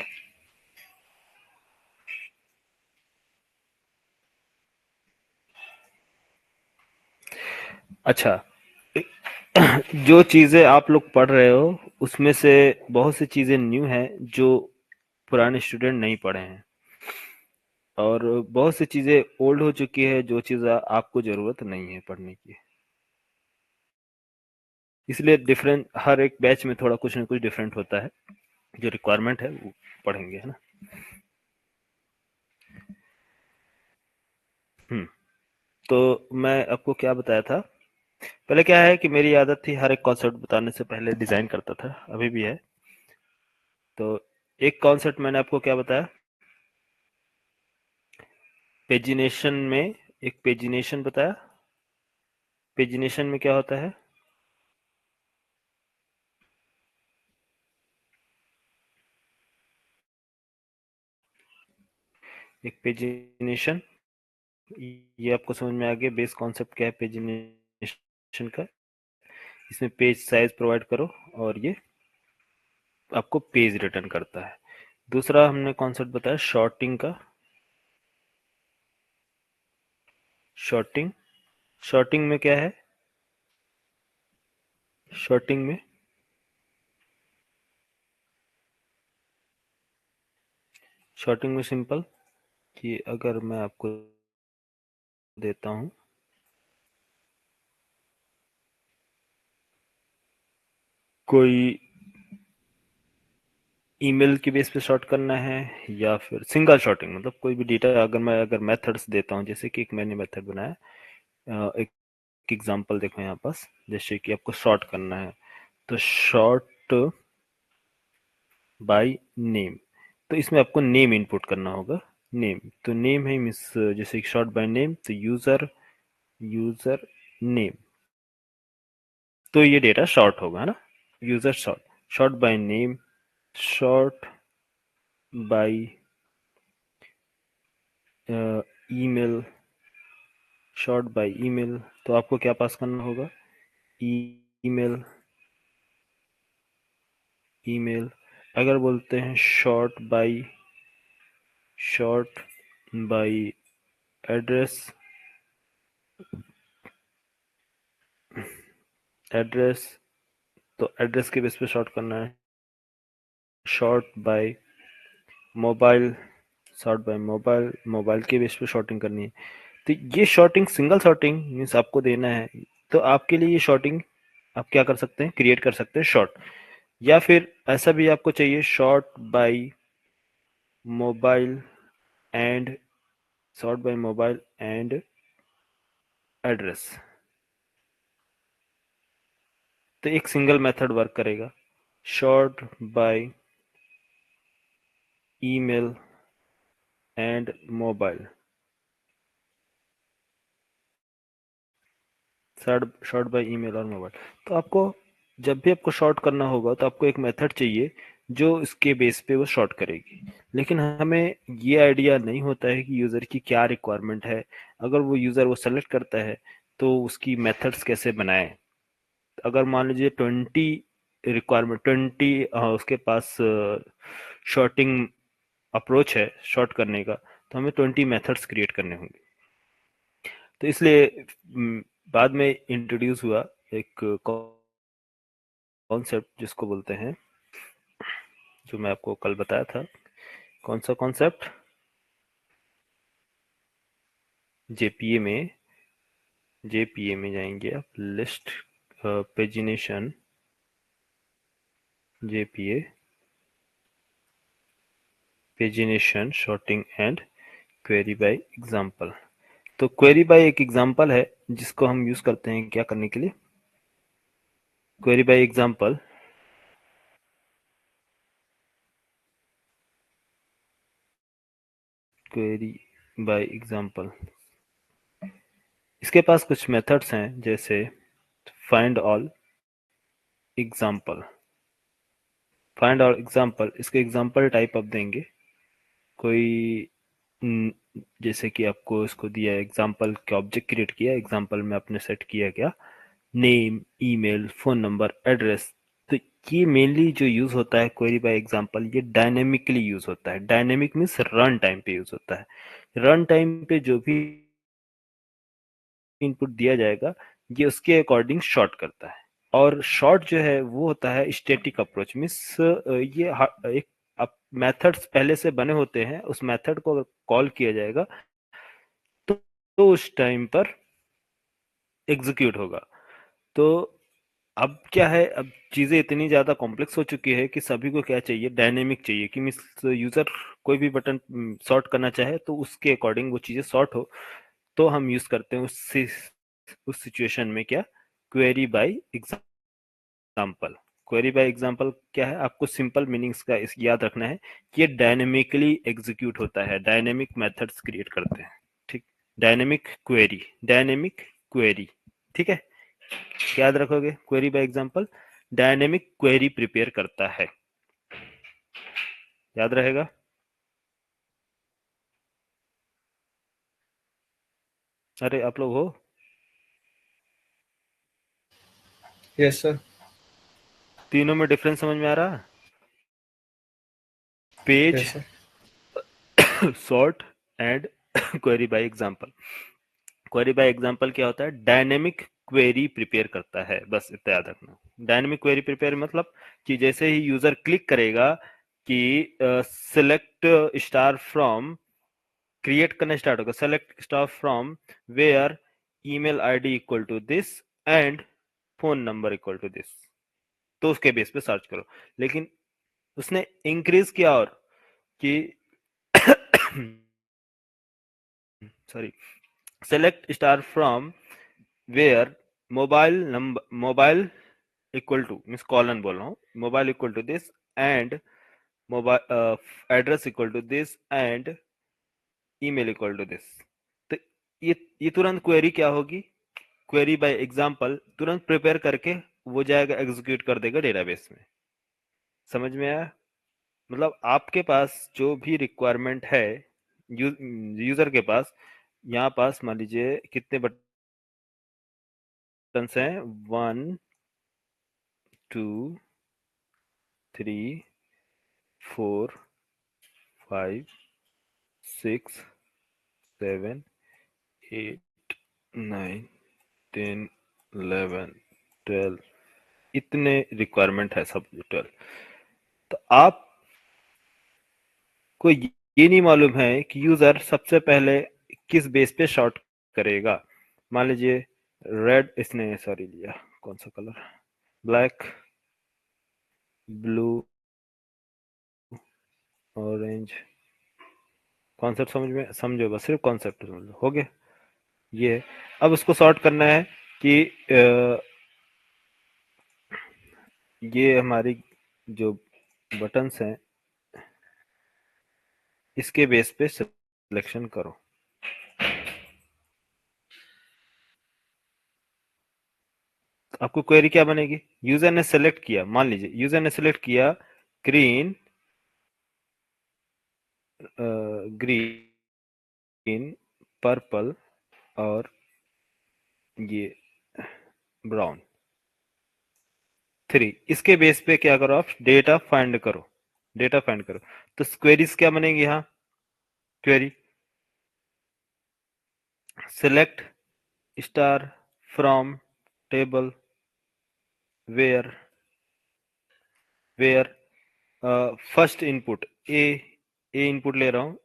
अच्छा, जो चीजें आप लोग पढ़ रहे हो उसमें से बहुत सी चीजें न्यू हैं जो पुराने स्टूडेंट नहीं पढ़े हैं, और बहुत सी चीजें ओल्ड हो चुकी है जो चीज आपको जरूरत नहीं है पढ़ने की। इसलिए डिफरेंट, हर एक बैच में थोड़ा कुछ ना कुछ डिफरेंट होता है, जो रिक्वायरमेंट है वो पढ़ेंगे, है ना। तो मैं आपको क्या बताया था, पहले क्या है कि मेरी आदत थी हर एक कॉन्सेप्ट बताने से पहले डिजाइन करता था, अभी भी है। तो एक कॉन्सेप्ट मैंने आपको क्या बताया, पेजिनेशन में, एक पेजिनेशन बताया। पेजिनेशन में क्या होता है, एक पेजिनेशन, ये आपको समझ में आ गया बेस कॉन्सेप्ट क्या है पेजिनेशन का। इसमें पेज साइज प्रोवाइड करो और ये आपको पेज रिटर्न करता है। दूसरा हमने कॉन्सेप्ट बताया शॉर्टिंग का, शॉर्टिंग, शॉर्टिंग में क्या है, शॉर्टिंग में शॉर्टिंग में सिंपल कि अगर मैं आपको देता हूं, कोई ईमेल के बेस पे शॉर्ट करना है या फिर सिंगल शॉर्टिंग, मतलब कोई भी डेटा अगर मेथड्स देता हूं, जैसे कि एक मैंने मेथड बनाया, एक एग्जांपल देखो यहाँ पास, जैसे कि आपको शॉर्ट करना है तो शॉर्ट बाय नेम, तो इसमें आपको नेम इनपुट करना होगा, नेम, तो नेम है मिस, जैसे शॉर्ट बाय नेम तो यूजर, यूजर नेम, तो ये डेटा शॉर्ट होगा, है ना। User short, short by name, short by email, short by email, तो आपको क्या पास करना होगा, ईमेल, ईमेल। अगर बोलते हैं शॉर्ट बाय एड्रेस, एड्रेस, तो एड्रेस के बेस पे शॉर्ट करना है, sort by mobile, sort by mobile, mobile के बेस पे शॉर्टिंग करनी है। तो ये शॉर्टिंग, सिंगल शॉर्टिंग मीन्स आपको देना है, तो आपके लिए ये शॉर्टिंग आप क्या कर सकते हैं, क्रिएट कर सकते हैं शॉर्ट, या फिर ऐसा भी आपको चाहिए sort by mobile and, sort by mobile and address, तो एक सिंगल मेथड वर्क करेगा, sort by email and mobile, sort by email और मोबाइल। तो आपको जब भी आपको शॉर्ट करना होगा तो आपको एक मेथड चाहिए जो इसके बेस पे वो शॉर्ट करेगी, लेकिन हमें ये आइडिया नहीं होता है कि यूजर की क्या रिक्वायरमेंट है, अगर वो यूजर वो सेलेक्ट करता है तो उसकी मेथड्स कैसे बनाएं। अगर मान लीजिए 20 रिक्वायरमेंट, 20 उसके पास शॉर्टिंग अप्रोच है शॉर्ट करने का, तो हमें 20 मेथड्स क्रिएट करने होंगे। तो इसलिए बाद में इंट्रोड्यूस हुआ एक कॉन्सेप्ट जिसको बोलते हैं, जो मैं आपको कल बताया था, कौन सा कॉन्सेप्ट, जेपीए में JPA में जाएंगे आप, list pagination JPA pagination sorting and query by example. तो क्वेरी बाय एक एग्जांपल है जिसको हम यूज करते हैं क्या करने के लिए, query by example query by example इसके पास कुछ मेथड्स हैं जैसे find all example. Find all example इसके एग्जांपल टाइप आप देंगे कोई जैसे कि आपको इसको दिया है एग्जांपल के ऑब्जेक्ट क्रिएट किया, एग्जांपल में आपने सेट किया क्या, name, email, phone number, address. तो ये मेनली जो यूज होता है क्वेरी बाय एग्जांपल, ये डायनेमिकली यूज होता है। डायनेमिक मीन्स रन टाइम पे यूज होता है। रन टाइम पे जो भी इनपुट दिया जाएगा ये उसके अकॉर्डिंग शॉर्ट करता है। और शॉर्ट जो है वो होता है स्टैटिक अप्रोच, मीन्स ये एक मेथड्स पहले से बने होते हैं, उस मेथड को अगर कॉल किया जाएगा तो उस टाइम पर एग्जीक्यूट होगा। तो अब क्या है, अब चीजें इतनी ज्यादा कॉम्प्लेक्स हो चुकी है कि सभी को क्या चाहिए, डायनेमिक चाहिए कि मिस यूजर कोई भी बटन सॉर्ट करना चाहे तो उसके अकॉर्डिंग वो चीजें सॉर्ट हो। तो हम यूज करते हैं उस सिचुएशन में क्या, query by example. Query by example क्या है, आपको सिंपल मीनिंग्स का इस याद रखना है कि ये डायनेमिकली एग्जीक्यूट होता है, डायनेमिक मेथड्स क्रिएट करते हैं। ठीक, डायनेमिक क्वेरी, ठीक है, याद रखोगे। Query by example dynamic query prepare करता है, याद रहेगा। अरे आप लोग हो, यस सर। तीनों में डिफरेंस समझ में आ रहा, page, yes sir. Sort and query by example. Query by example क्या होता है, डायनेमिक क्वेरी प्रिपेयर करता है, बस इतना याद रखना। डायनेमिक क्वेरी प्रिपेयर मतलब कि जैसे ही यूजर क्लिक करेगा कि सिलेक्ट स्टार फ्रॉम, क्रिएट करना स्टार्ट होगा, select star from where email ID equal to this and phone number equal to this, तो उसके बेस पे सर्च करो। लेकिन उसने इंक्रीज किया और कि sorry, select star from where mobile equal to, means colon बोल रहा हूँ, mobile equal to this and mobile address equal to this and email equal to this. तो ये तुरंत क्वेरी क्या होगी, क्वेरी बाय एग्जांपल तुरंत प्रिपेयर करके वो जाएगा, एग्जीक्यूट कर देगा डेटाबेस में। समझ में आया, मतलब आपके पास जो भी रिक्वायरमेंट है यूजर के पास, यहाँ पास मान लीजिए कितने बटन हैं, 1 2 3 4 5 6 7 8 9 10 11 12, इतने रिक्वायरमेंट है सब 12। तो आप को ये नहीं मालूम है कि यूजर सबसे पहले किस बेस पे शॉर्ट करेगा। मान लीजिए रेड इसने सॉरी लिया, कौन सा colour, black, blue, orange, concept समझ में, समझो बस, सिर्फ कॉन्सेप्ट समझ लो, हो गया ये है। अब उसको सॉर्ट करना है कि ये हमारी जो बटन्स हैं इसके बेस पे सिलेक्शन करो। आपको क्वेरी क्या बनेगी, यूजर ने सेलेक्ट किया, मान लीजिए यूजर ने सेलेक्ट किया ग्रीन, ग्रीन, पर्पल और ये ब्राउन 3, इसके बेस पे क्या करो आप, डेटा फाइंड करो, डेटा फाइंड करो। तो क्वेरीज क्या बनेगी, यहाँ query select star from table where where first input a input ले रहा हूँ,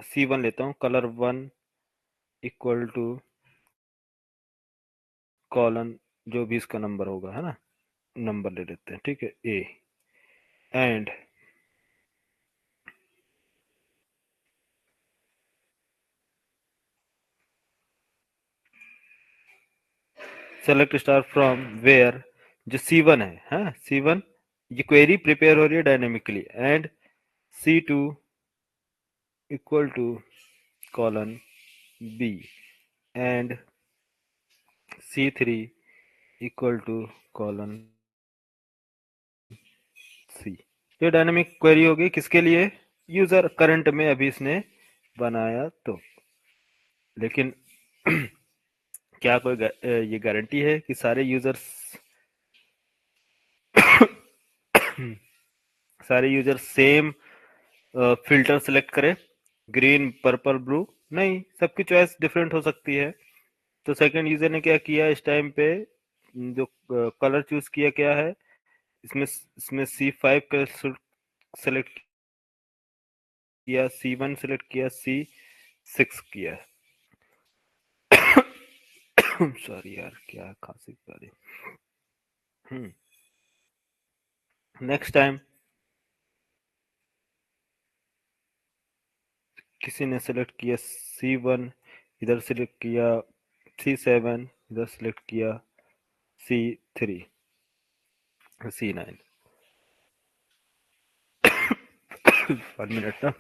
C1 लेता हूँ, कलर 1 इक्वल टू कॉलन जो भी इसका नंबर होगा, है ना, नंबर ले लेते हैं, ठीक है, a and select star from where, जो C1 है, C1 ये क्वेरी प्रिपेयर हो रही है dynamically, and C2 equal to colon B and C3 equal to colon C. ये डायनेमिक क्वेरी होगी किसके लिए? यूजर करंट में अभी इसने बनाया तो। लेकिन क्या कोई ये गारंटी है कि सारे यूजर्स सेम फिल्टर सेलेक्ट करें, ग्रीन पर्पल ब्लू? नहीं, सबकी चॉइस डिफरेंट हो सकती है। तो सेकंड यूजर ने क्या किया, इस टाइम पे जो कलर चूज किया क्या है, इसमें C5 का सेलेक्ट किया, C1 सेलेक्ट किया, C6 किया। सॉरी यार, क्या खांसी आ रही। नेक्स्ट टाइम किसी ने सेलेक्ट किया C1, इधर सेलेक्ट किया C7, इधर सेलेक्ट किया C3, C9। 1 मिनट ना।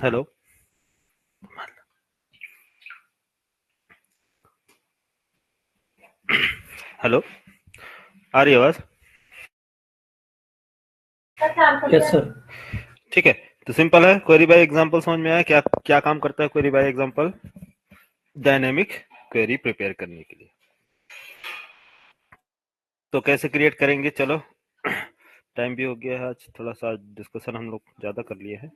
हेलो, हेलो, आ रही आवाज? Yes sir. ठीक है, तो सिंपल है। क्वेरी बाय एग्जांपल समझ में आया? क्या क्या काम करता है query by example? Dynamic query prepare करने के लिए। तो कैसे क्रिएट करेंगे? चलो, टाइम भी हो गया है, आज थोड़ा सा डिस्कशन हम लोग ज्यादा कर लिए हैं।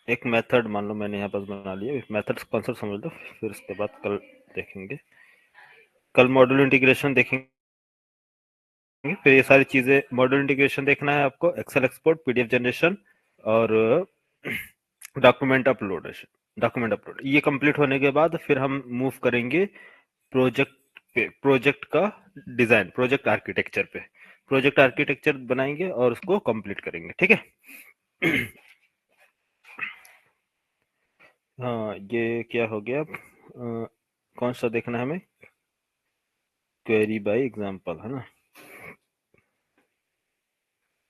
एक मेथड मान लो मैंने यहाँ पास बना लिया, मेथड कॉन्सेप्ट समझ लो, फिर उसके बाद कल देखेंगे, कल मॉड्यूल इंटीग्रेशन देखेंगे। फिर ये सारी चीजें, मॉड्यूल इंटीग्रेशन देखना है आपको, एक्सेल एक्सपोर्ट, पीडीएफ जनरेशन और डॉक्यूमेंट अपलोड। ये कंप्लीट होने के बाद फिर हम मूव करेंगे प्रोजेक्ट पे, प्रोजेक्ट का डिजाइन, प्रोजेक्ट आर्किटेक्चर पे। प्रोजेक्ट आर्किटेक्चर बनाएंगे और उसको कंप्लीट करेंगे, ठीक है। हाँ, ये क्या हो गया, कौन सा देखना है हमें? क्वेरी बाय एग्जांपल, है ना,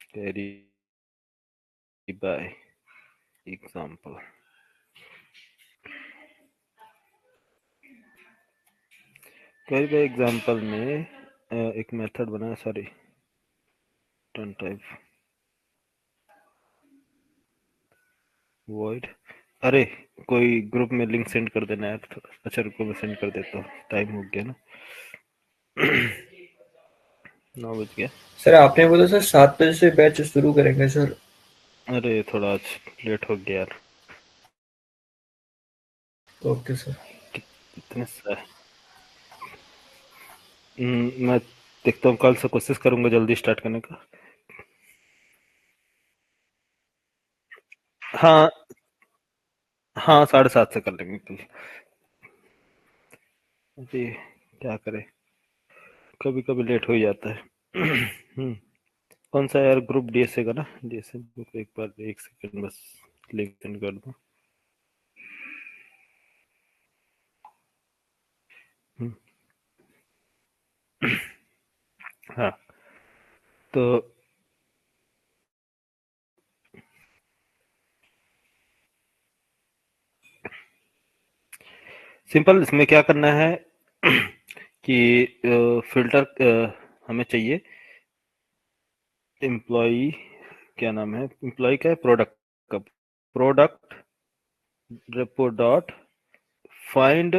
query by example. Query by example में एक मेथड बना, सॉरी, टर्न टाइप वॉइड। अरे, कोई ग्रुप में लिंक सेंड कर देना यार। अच्छा रुको, मैं सेंड कर देता हूँ, टाइम हो गया ना। 9 बज गया। सर आपने बोला सर 7 बजे से बैच शुरू करेंगे सर। अरे थोड़ा आज लेट हो गया यार। Okay sir. इतने मैं देखता हूँ, कल से कोशिश करूंगा जल्दी स्टार्ट करने का। हाँ हाँ, 7:30 से कर लेंगे कल। अभी क्या करें, कभी कभी लेट हो ही जाता है। कौन सा यार ग्रुप? डीएसए का ना, डीएसए ग्रुप। एक बार 1 सेकंड बस, लिंक सेंड कर दूं। हाँ, तो सिंपल इसमें क्या करना है कि फिल्टर हमें चाहिए एम्प्लॉय, क्या नाम है एम्प्लॉय का? प्रोडक्ट का, product repo dot find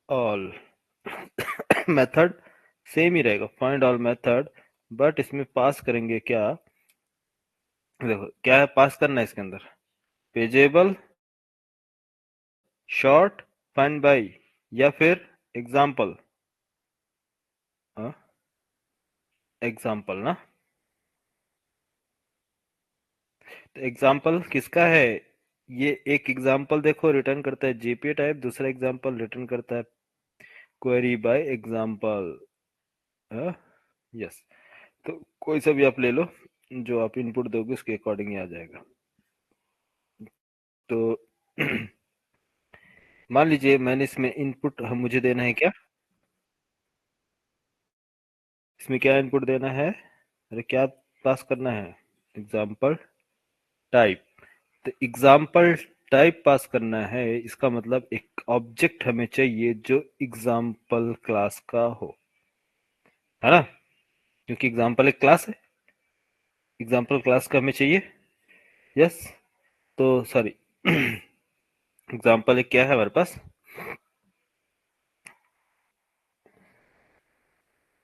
all method same ही रहेगा, फाइंड ऑल मेथड, बट इसमें पास करेंगे क्या, देखो क्या है पास करना है इसके अंदर, पेजेबल, शॉर्ट, फाइंड बाय, या फिर एग्जाम्पल, एग्जाम्पल ना। तो एग्जाम्पल किसका है, ये एक एग्जाम्पल देखो रिटर्न करता है जेपीए टाइप, दूसरा एग्जाम्पल रिटर्न करता है क्वेरी बाय एग्जाम्पल। यस, तो कोई सा भी आप ले लो, जो आप इनपुट दोगे उसके अकॉर्डिंग ही आ जाएगा। तो मान लीजिए मैंने इसमें इनपुट मुझे देना है क्या, इसमें क्या इनपुट देना है, अरे क्या पास करना है, एग्जाम्पल टाइप। तो एग्जाम्पल टाइप पास करना है, इसका मतलब एक ऑब्जेक्ट हमें चाहिए जो एग्जाम्पल क्लास का हो, है ना, क्योंकि एग्जाम्पल एक क्लास है, एग्जाम्पल क्लास का हमें चाहिए। यस, तो सॉरी एग्जाम्पल एक क्या है हमारे पास,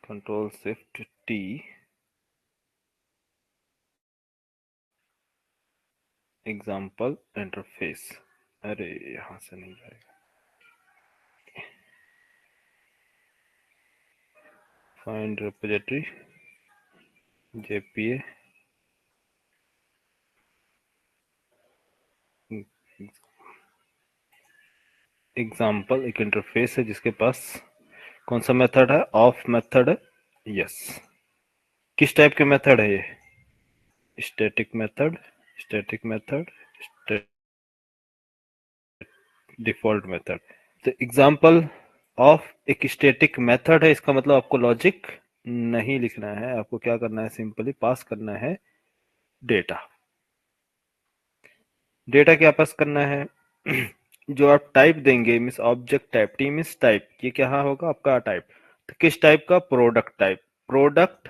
control shift T, example interface, अरे यहां से नहीं जाएगा, फाइंड रिपोजिटरी जेपीए, एग्जाम्पल एक इंटरफेस है जिसके पास कौन सा मेथड है, ऑफ मेथड है। यस, किस टाइप के मेथड है ये, static method, static method, default method. तो एग्जाम्पल ऑफ एक स्टैटिक मेथड है, इसका मतलब आपको लॉजिक नहीं लिखना है, आपको क्या करना है, सिंपली पास करना है डेटा। डेटा क्या पास करना है जो आप टाइप देंगे, means object type, T means type, ये क्या होगा आपका टाइप, तो किस टाइप का, प्रोडक्ट टाइप, प्रोडक्ट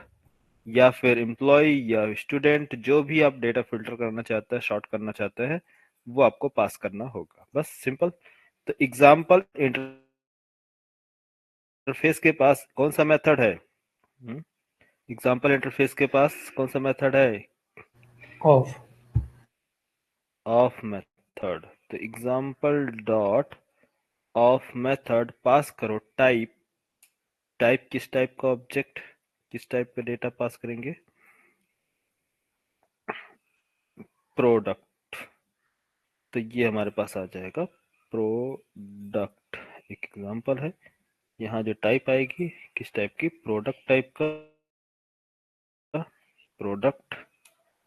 या फिर एम्प्लॉय या स्टूडेंट, जो भी आप डेटा फिल्टर करना चाहते हैं, शॉर्ट करना चाहते हैं, वो आपको पास करना होगा, बस सिंपल। तो एग्जाम्पल इंटरफेस के पास कौन सा मेथड है, एग्जाम्पल इंटरफेस के पास कौन सा मेथड है, ऑफ। Of method. तो एग्जाम्पल डॉट ऑफ मेथड पास करो टाइप, टाइप किस टाइप का ऑब्जेक्ट, किस टाइप का डेटा पास करेंगे, प्रोडक्ट। तो ये हमारे पास आ जाएगा प्रोडक्ट, एक एग्जांपल है, यहाँ जो टाइप आएगी किस टाइप की, प्रोडक्ट टाइप का, प्रोडक्ट,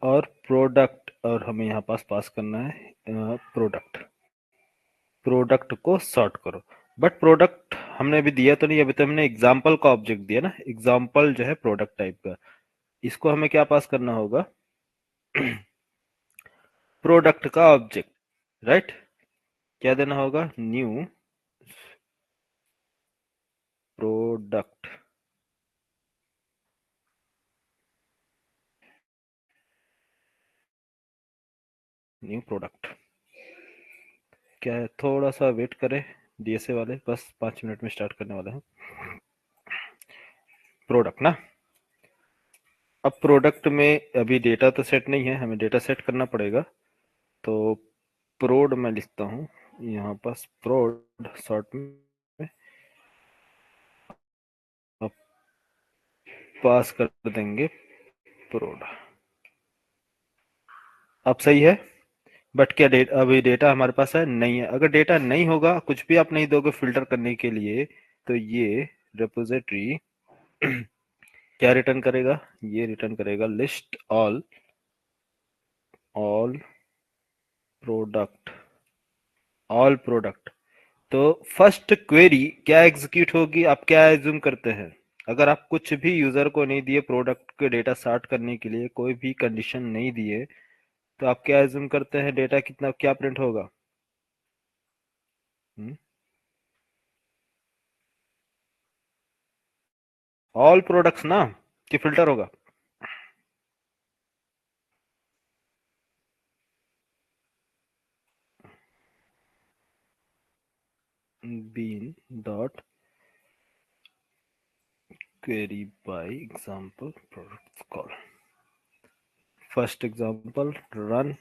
और प्रोडक्ट, और हमें यहाँ पास करना है प्रोडक्ट, प्रोडक्ट को सॉर्ट करो। बट प्रोडक्ट हमने अभी दिया तो नहीं, अभी तो हमने एग्जाम्पल का ऑब्जेक्ट दिया ना, एग्जाम्पल जो है प्रोडक्ट टाइप का, इसको हमें क्या पास करना होगा प्रोडक्ट का ऑब्जेक्ट, राइट, क्या देना होगा, न्यू प्रोडक्ट, न्यू प्रोडक्ट। क्या है, थोड़ा सा वेट करें डीएसए वाले, बस 5 मिनट में स्टार्ट करने वाले हैं। प्रोडक्ट ना, अब प्रोडक्ट में अभी डेटा तो सेट नहीं है, हमें डेटा सेट करना पड़ेगा, तो प्रोड मैं लिखता हूँ यहाँ पास, प्रोड शॉर्ट में, अब पास कर देंगे प्रोड, अब सही है। बट क्या डेटा, अभी डेटा हमारे पास है नहीं है, अगर डेटा नहीं होगा, कुछ भी आप नहीं दोगे फिल्टर करने के लिए, तो ये रिपोजिटरी क्या रिटर्न करेगा, ये रिटर्न करेगा list all, all product, all product. तो फर्स्ट क्वेरी क्या एग्जीक्यूट होगी, आप क्या एज्यूम करते हैं, अगर आप कुछ भी यूजर को नहीं दिए प्रोडक्ट के डेटा सॉर्ट करने के लिए, कोई भी कंडीशन नहीं दिए, तो आप क्या एज्यूम करते हैं, डेटा कितना क्या प्रिंट होगा, ऑल प्रोडक्ट्स ना, कि फिल्टर होगा, bean dot query by example products call. First example, run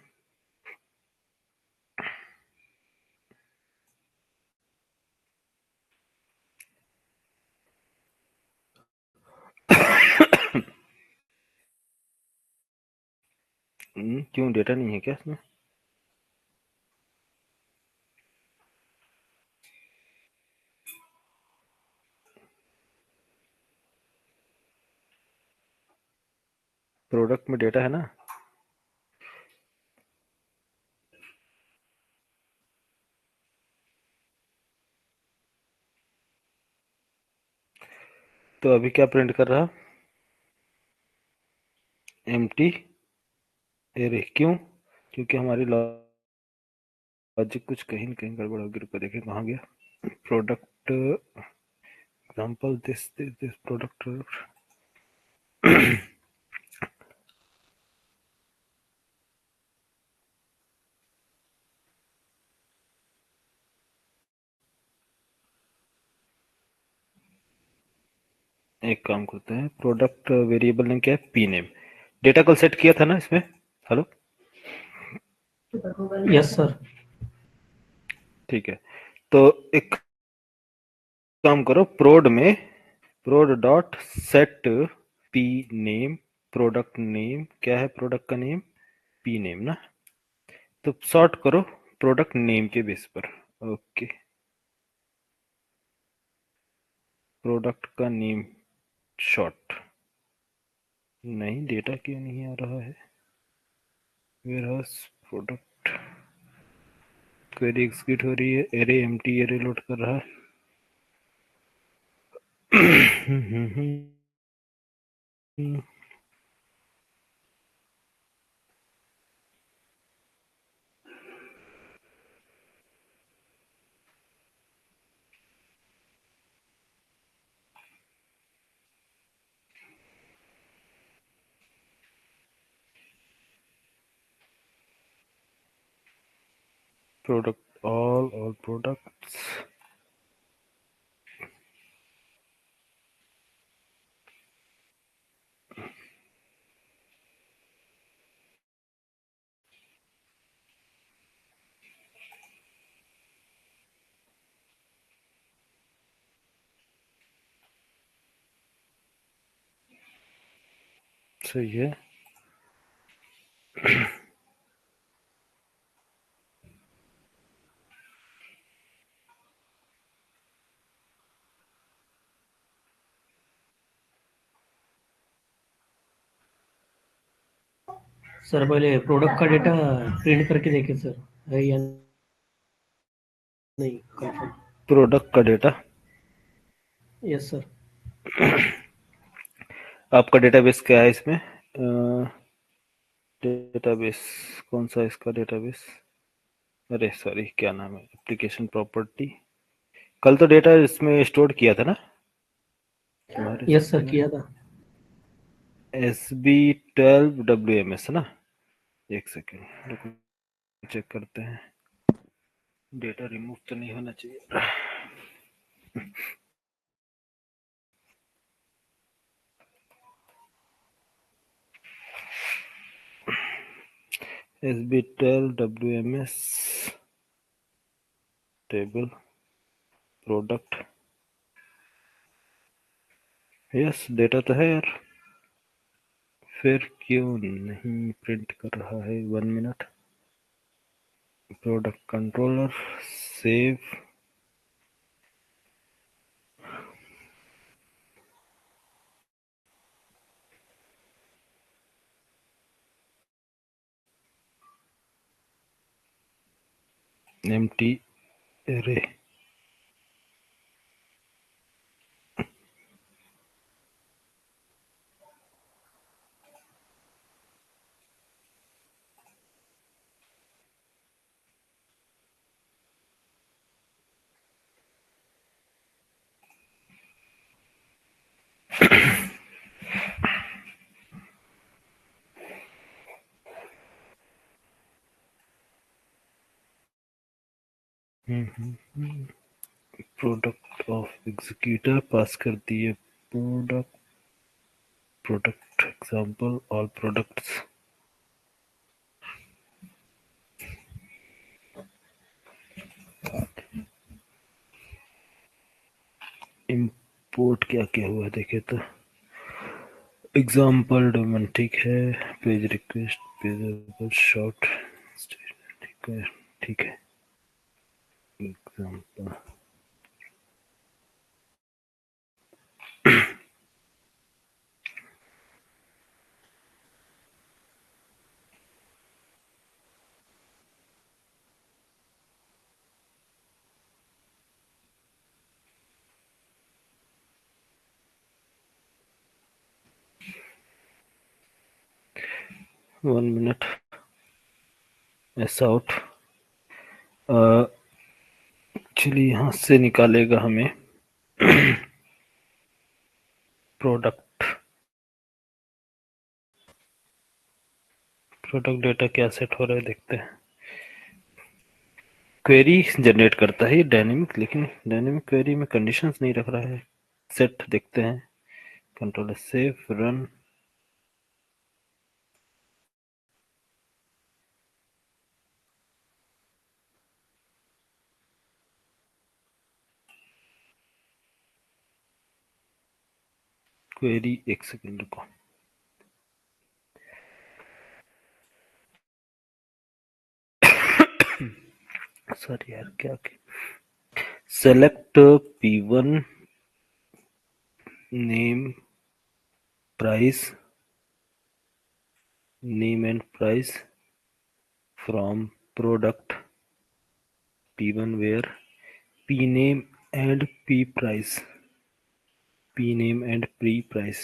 क्यों डेटा नहीं है क्या इसमें? प्रोडक्ट में डेटा है ना? तो अभी क्या प्रिंट कर रहा? Empty array. क्यों? क्योंकि हमारी लॉजिक कुछ कहीं न कहीं गड़बड़ होगी। रुको देखें कहाँ गया। Product example this product. एक काम करते हैं, प्रोडक्ट वेरिएबल नेम क्या है? P name. डेटा कल सेट किया था ना इसमें? Hello, yes sir. ठीक है। तो एक काम करो, प्रोड में prod dot set P name. Product name क्या है? प्रोडक्ट का नेम पी नेम ना। तो सॉर्ट करो प्रोडक्ट नेम के बेस पर। ओके, प्रोडक्ट का नेम शॉर्ट। नहीं, डेटा क्यों नहीं आ रहा है? वेयरहाउस प्रोडक्ट क्वेरी एग्जीक्यूट हो रही है, एरे एम्प्टी एरे लोड कर रहा है। Product all products. सही है। सर पहले प्रोडक्ट का डेटा प्रिंट करके देखें सर, है या नहीं कंफर्म। प्रोडक्ट का डेटा, यस सर। आपका डेटाबेस क्या है इसमें? डेटाबेस कौन सा है इसका डेटाबेस? अरे सॉरी, क्या नाम है? Application property. कल तो डेटा इसमें स्टोर किया था ना तुम्हारे? यस सर किया था। SB12WMS ना। एक सेकेंड रुको, चेक करते हैं। डेटा रिमूव तो नहीं होना चाहिए। SB12WMS table product. Yes, data तो है यार, फिर क्यों नहीं प्रिंट कर रहा है? 1 मिनट। Product controller, save. Empty array. Product of executor पास कर दिए, product example all products. Import क्या क्या हुआ देखे तो एग्जांपल डोमेन ठीक है, पेज रिक्वेस्ट, पेज शॉर्ट, ठीक है, ठीक है। एग्जांपल 1 मिनट ऐसा आउट। चलिए यहाँ से निकालेगा हमें प्रोडक्ट डेटा क्या सेट हो रहा है देखते हैं। क्वेरी जनरेट करता है ये डायनेमिक, लेकिन डायनेमिक क्वेरी में कंडीशंस नहीं रख रहा है। सेट देखते हैं, कंट्रोल सेव रन। क्वेरी एक सेकंड रुको। सॉरी यार, क्या select P1 name price, name and price from product P1 where P name and P price, P name and P price।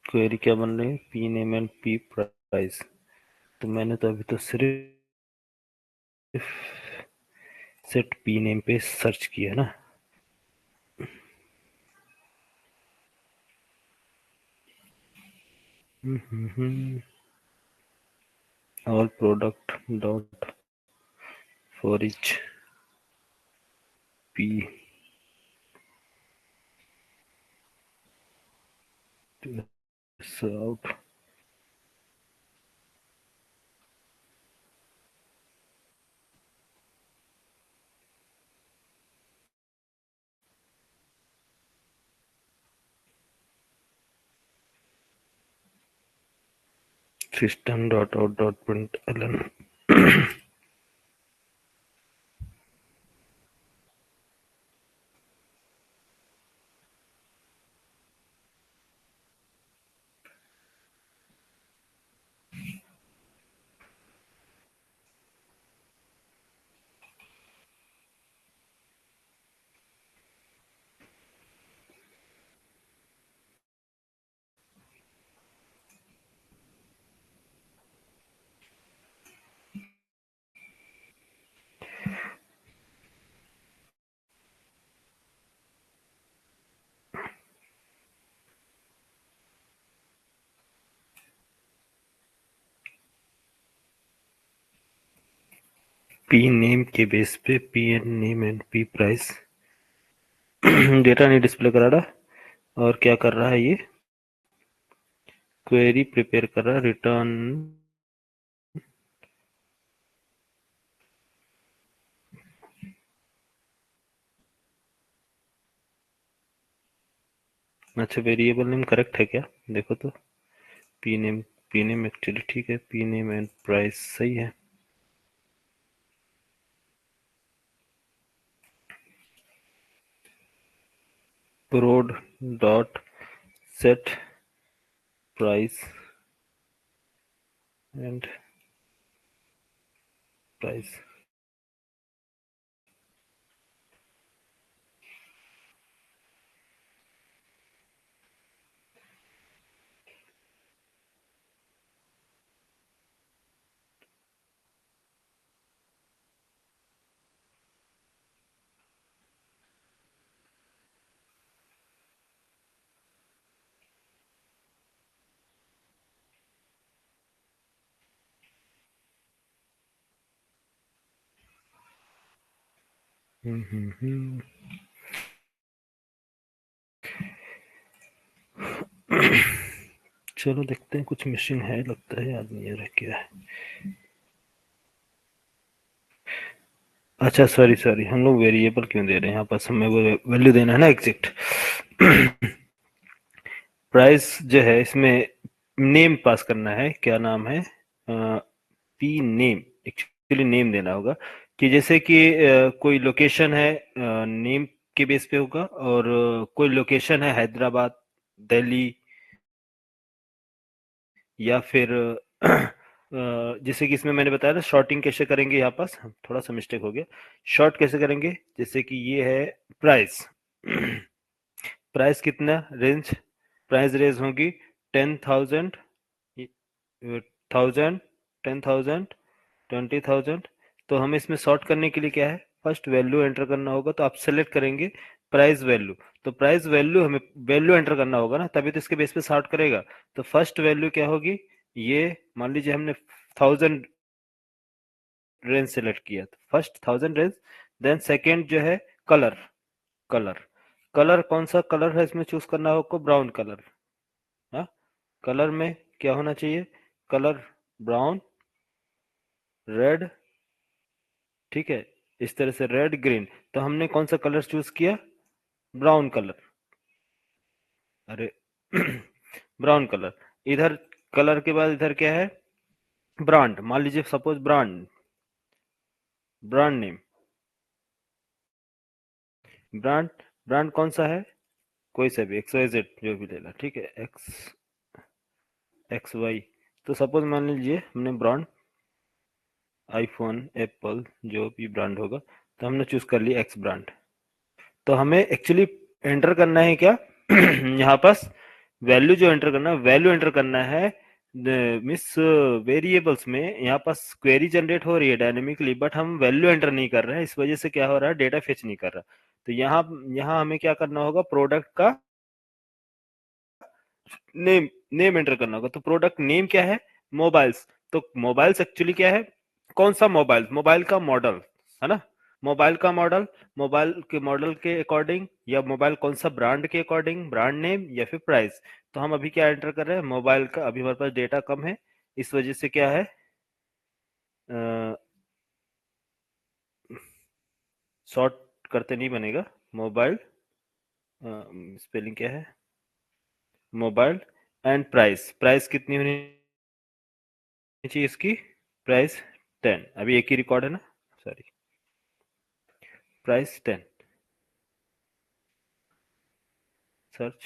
Query क्या बन रही है, P name and P price। तो मैंने तो अभी तो सिर्फ सेट P name पे सर्च किया ना। और product dot for each P out। System dot out dot print एलन। P नेम के बेस पे P and name and P price data नहीं डिस्प्ले करा रहा। और क्या कर रहा है ये, क्वेरी प्रिपेयर कर रहा है, रिटर्न अच्छा वेरिएबल नेम करेक्ट है क्या, देखो तो P नेम एक्चुअली ठीक है, P नेम एंड प्राइस सही है। Prod dot set price and price. चलो देखते हैं, कुछ मिसिंग है लगता है, याद नहीं आ रहा क्या है। अच्छा सॉरी हम लोग वेरिएबल क्यों दे रहे हैं यहाँ पास, हमें वो वैल्यू देना है ना एग्जैक्ट। प्राइस जो है इसमें नेम पास करना है, क्या नाम है, पी नेम, एक्चुअली नेम देना होगा कि जैसे कि कोई लोकेशन है, नेम के बेस पे होगा, और कोई लोकेशन है हैदराबाद, दिल्ली, या फिर जैसे कि इसमें मैंने बताया ना शॉर्टिंग कैसे करेंगे, यहाँ पास थोड़ा सा मिस्टेक हो गया, शॉर्ट कैसे करेंगे, जैसे कि ये है प्राइस। प्राइस कितना रेंज, प्राइस रेंज होगी 10,000, 1000, 10,000, 20,000। तो हमें इसमें सॉर्ट करने के लिए क्या है, फर्स्ट वैल्यू एंटर करना होगा, तो आप सेलेक्ट करेंगे प्राइस वैल्यू, तो प्राइस वैल्यू हमें वैल्यू एंटर करना होगा ना, तभी तो इसके बेस पे सॉर्ट करेगा। तो फर्स्ट वैल्यू क्या होगी, ये मान लीजिए हमने 1000 रेंज सेलेक्ट किया, तो फर्स्ट 1000 रेंज, देन सेकेंड जो है कलर, कलर कलर कौन सा कलर है इसमें चूज करना होगा, ब्राउन कलर। हाँ, कलर में क्या होना चाहिए, कलर ब्राउन, रेड, ठीक है, इस तरह से रेड ग्रीन। तो हमने कौन सा कलर चूज किया, ब्राउन कलर, अरे ब्राउन कलर। इधर कलर के बाद इधर क्या है, ब्रांड, मान लीजिए suppose brand, brand name, brand, brand कौन सा है, कोई सा भी, एक्स वाई जेड जो भी लेना, ठीक है, एक्स वाई। तो सपोज मान लीजिए हमने ब्रांड, आईफोन, एप्पल, जो भी ब्रांड होगा, तो हमने चूज कर लिया एक्स ब्रांड। तो हमें एक्चुअली एंटर करना है क्या यहाँ पास वैल्यू जो एंटर करना है, वैल्यू एंटर करना है मिस वेरिएबल्स में। यहाँ पास क्वेरी जनरेट हो रही है डायनेमिकली, बट हम वैल्यू एंटर नहीं कर रहे हैं, इस वजह से क्या हो रहा है, डेटा फेच नहीं कर रहा। तो यहाँ यहाँ हमें क्या करना होगा, प्रोडक्ट का नेम, नेम एंटर करना होगा। तो प्रोडक्ट नेम क्या है, मोबाइल्स। तो मोबाइल्स एक्चुअली क्या है, कौन सा मोबाइल, मोबाइल का मॉडल है ना, मोबाइल का मॉडल, मोबाइल के मॉडल के अकॉर्डिंग, या मोबाइल कौन सा ब्रांड के अकॉर्डिंग, ब्रांड नेम या फिर प्राइस। तो हम अभी क्या एंटर कर रहे हैं, मोबाइल का, अभी हमारे पास डेटा कम है, इस वजह से क्या है, शॉर्ट करते नहीं बनेगा, मोबाइल, स्पेलिंग क्या है, मोबाइल एंड प्राइस, प्राइस कितनी होनी चाहिए इसकी, प्राइस 10, अभी एक ही रिकॉर्ड है ना, sorry, price 10, search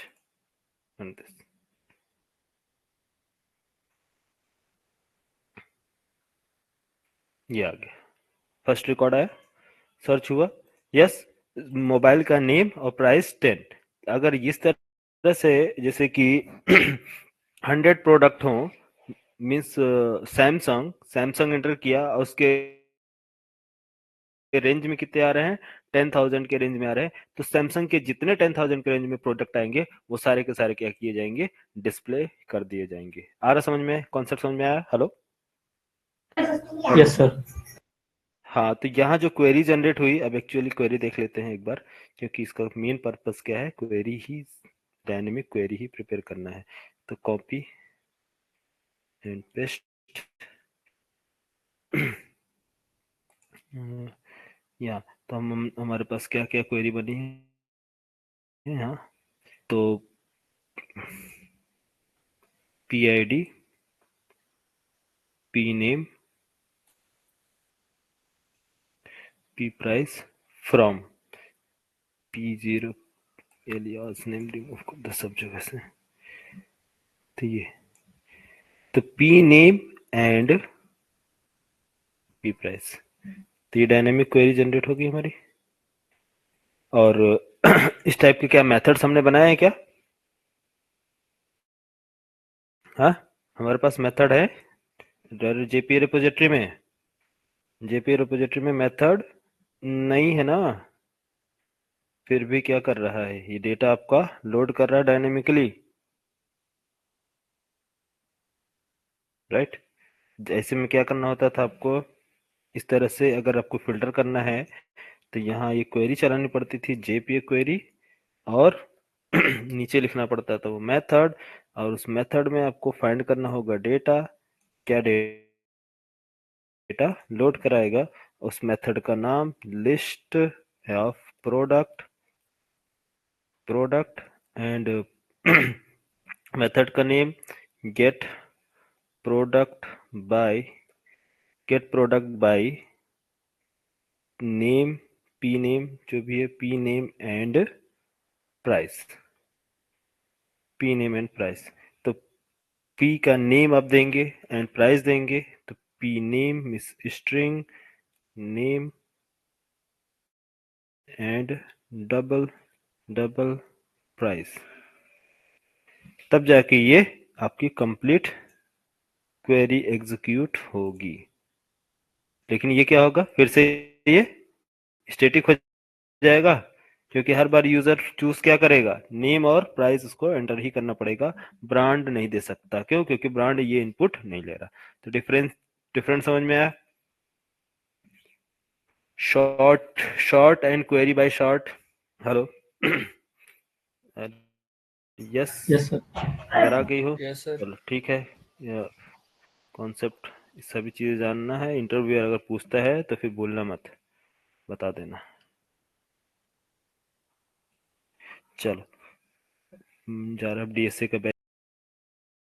on this, ये आ गया, फर्स्ट रिकॉर्ड आया, सर्च हुआ, यस, मोबाइल का नेम और प्राइस 10। अगर इस तरह से जैसे कि 100 प्रोडक्ट हो, मीन्स सैमसंग, सैमसंग एंटर किया और उसके रेंज में कितने आ रहे हैं, 10,000 के रेंज में आ रहे हैं, तो सैमसंग के जितने 10,000 के रेंज में प्रोडक्ट आएंगे वो सारे के सारे क्या किए जाएंगे, डिस्प्ले कर दिए जाएंगे। आ रहा समझ में, कॉन्सेप्ट समझ में आया, हेलो। Yes sir. हाँ, तो यहाँ जो क्वेरी जनरेट हुई, अब एक्चुअली क्वेरी देख लेते हैं एक बार, क्योंकि इसका मेन पर्पस क्या है, क्वेरी ही, डायनेमिक क्वेरी ही प्रिपेयर करना है। तो कॉपी एंड पेस्ट, या तो हम हमारे पास क्या क्या क्वेरी बनी है यहाँ, तो P I D, P name, P price, from, P zero, alias name remove कर दो सब जगह से, तो ये, तो P name and P price, तो ये डायनेमिक क्वेरी जनरेट होगी हमारी। और इस टाइप के क्या मेथड्स हमने बनाए हैं क्या, हाँ, हमारे पास मेथड है जेपी रिपोजिटरी में, जेपी रिपोजिटरी में मेथड नहीं है ना, फिर भी क्या कर रहा है, ये डेटा आपका लोड कर रहा है डायनेमिकली, राइट। ऐसे में क्या करना होता था आपको, इस तरह से अगर आपको फिल्टर करना है, तो यहाँ ये क्वेरी चलानी पड़ती थी, JPA क्वेरी, और नीचे लिखना पड़ता था वो मेथड, और उस मेथड में आपको फाइंड करना होगा डेटा, क्या डेटा लोड कराएगा, उस मेथड का नाम list of product and method का name get product by name, P name जो भी है, P name and price, P name and price. तो पी का नेम आप देंगे एंड प्राइस देंगे, तो P name string name and double price, तब जाके ये आपकी कंप्लीट क्वेरी एग्जीक्यूट होगी। लेकिन ये क्या होगा, फिर से ये स्टैटिक हो जाएगा, क्योंकि हर बार यूजर चूज क्या करेगा, नेम और प्राइस उसको एंटर ही करना पड़ेगा, ब्रांड नहीं दे सकता। क्यों? क्योंकि ब्रांड ये इनपुट नहीं ले रहा। तो डिफरेंस समझ में आया? Sort and query by sort. Hello yes yes sir. अगर आ गई हो यस सर। चलो ठीक है। कॉन्सेप्ट सभी चीजें जानना है, इंटरव्यूअर अगर पूछता है तो फिर बोलना मत, बता देना। चलो जा रहा अब DSA का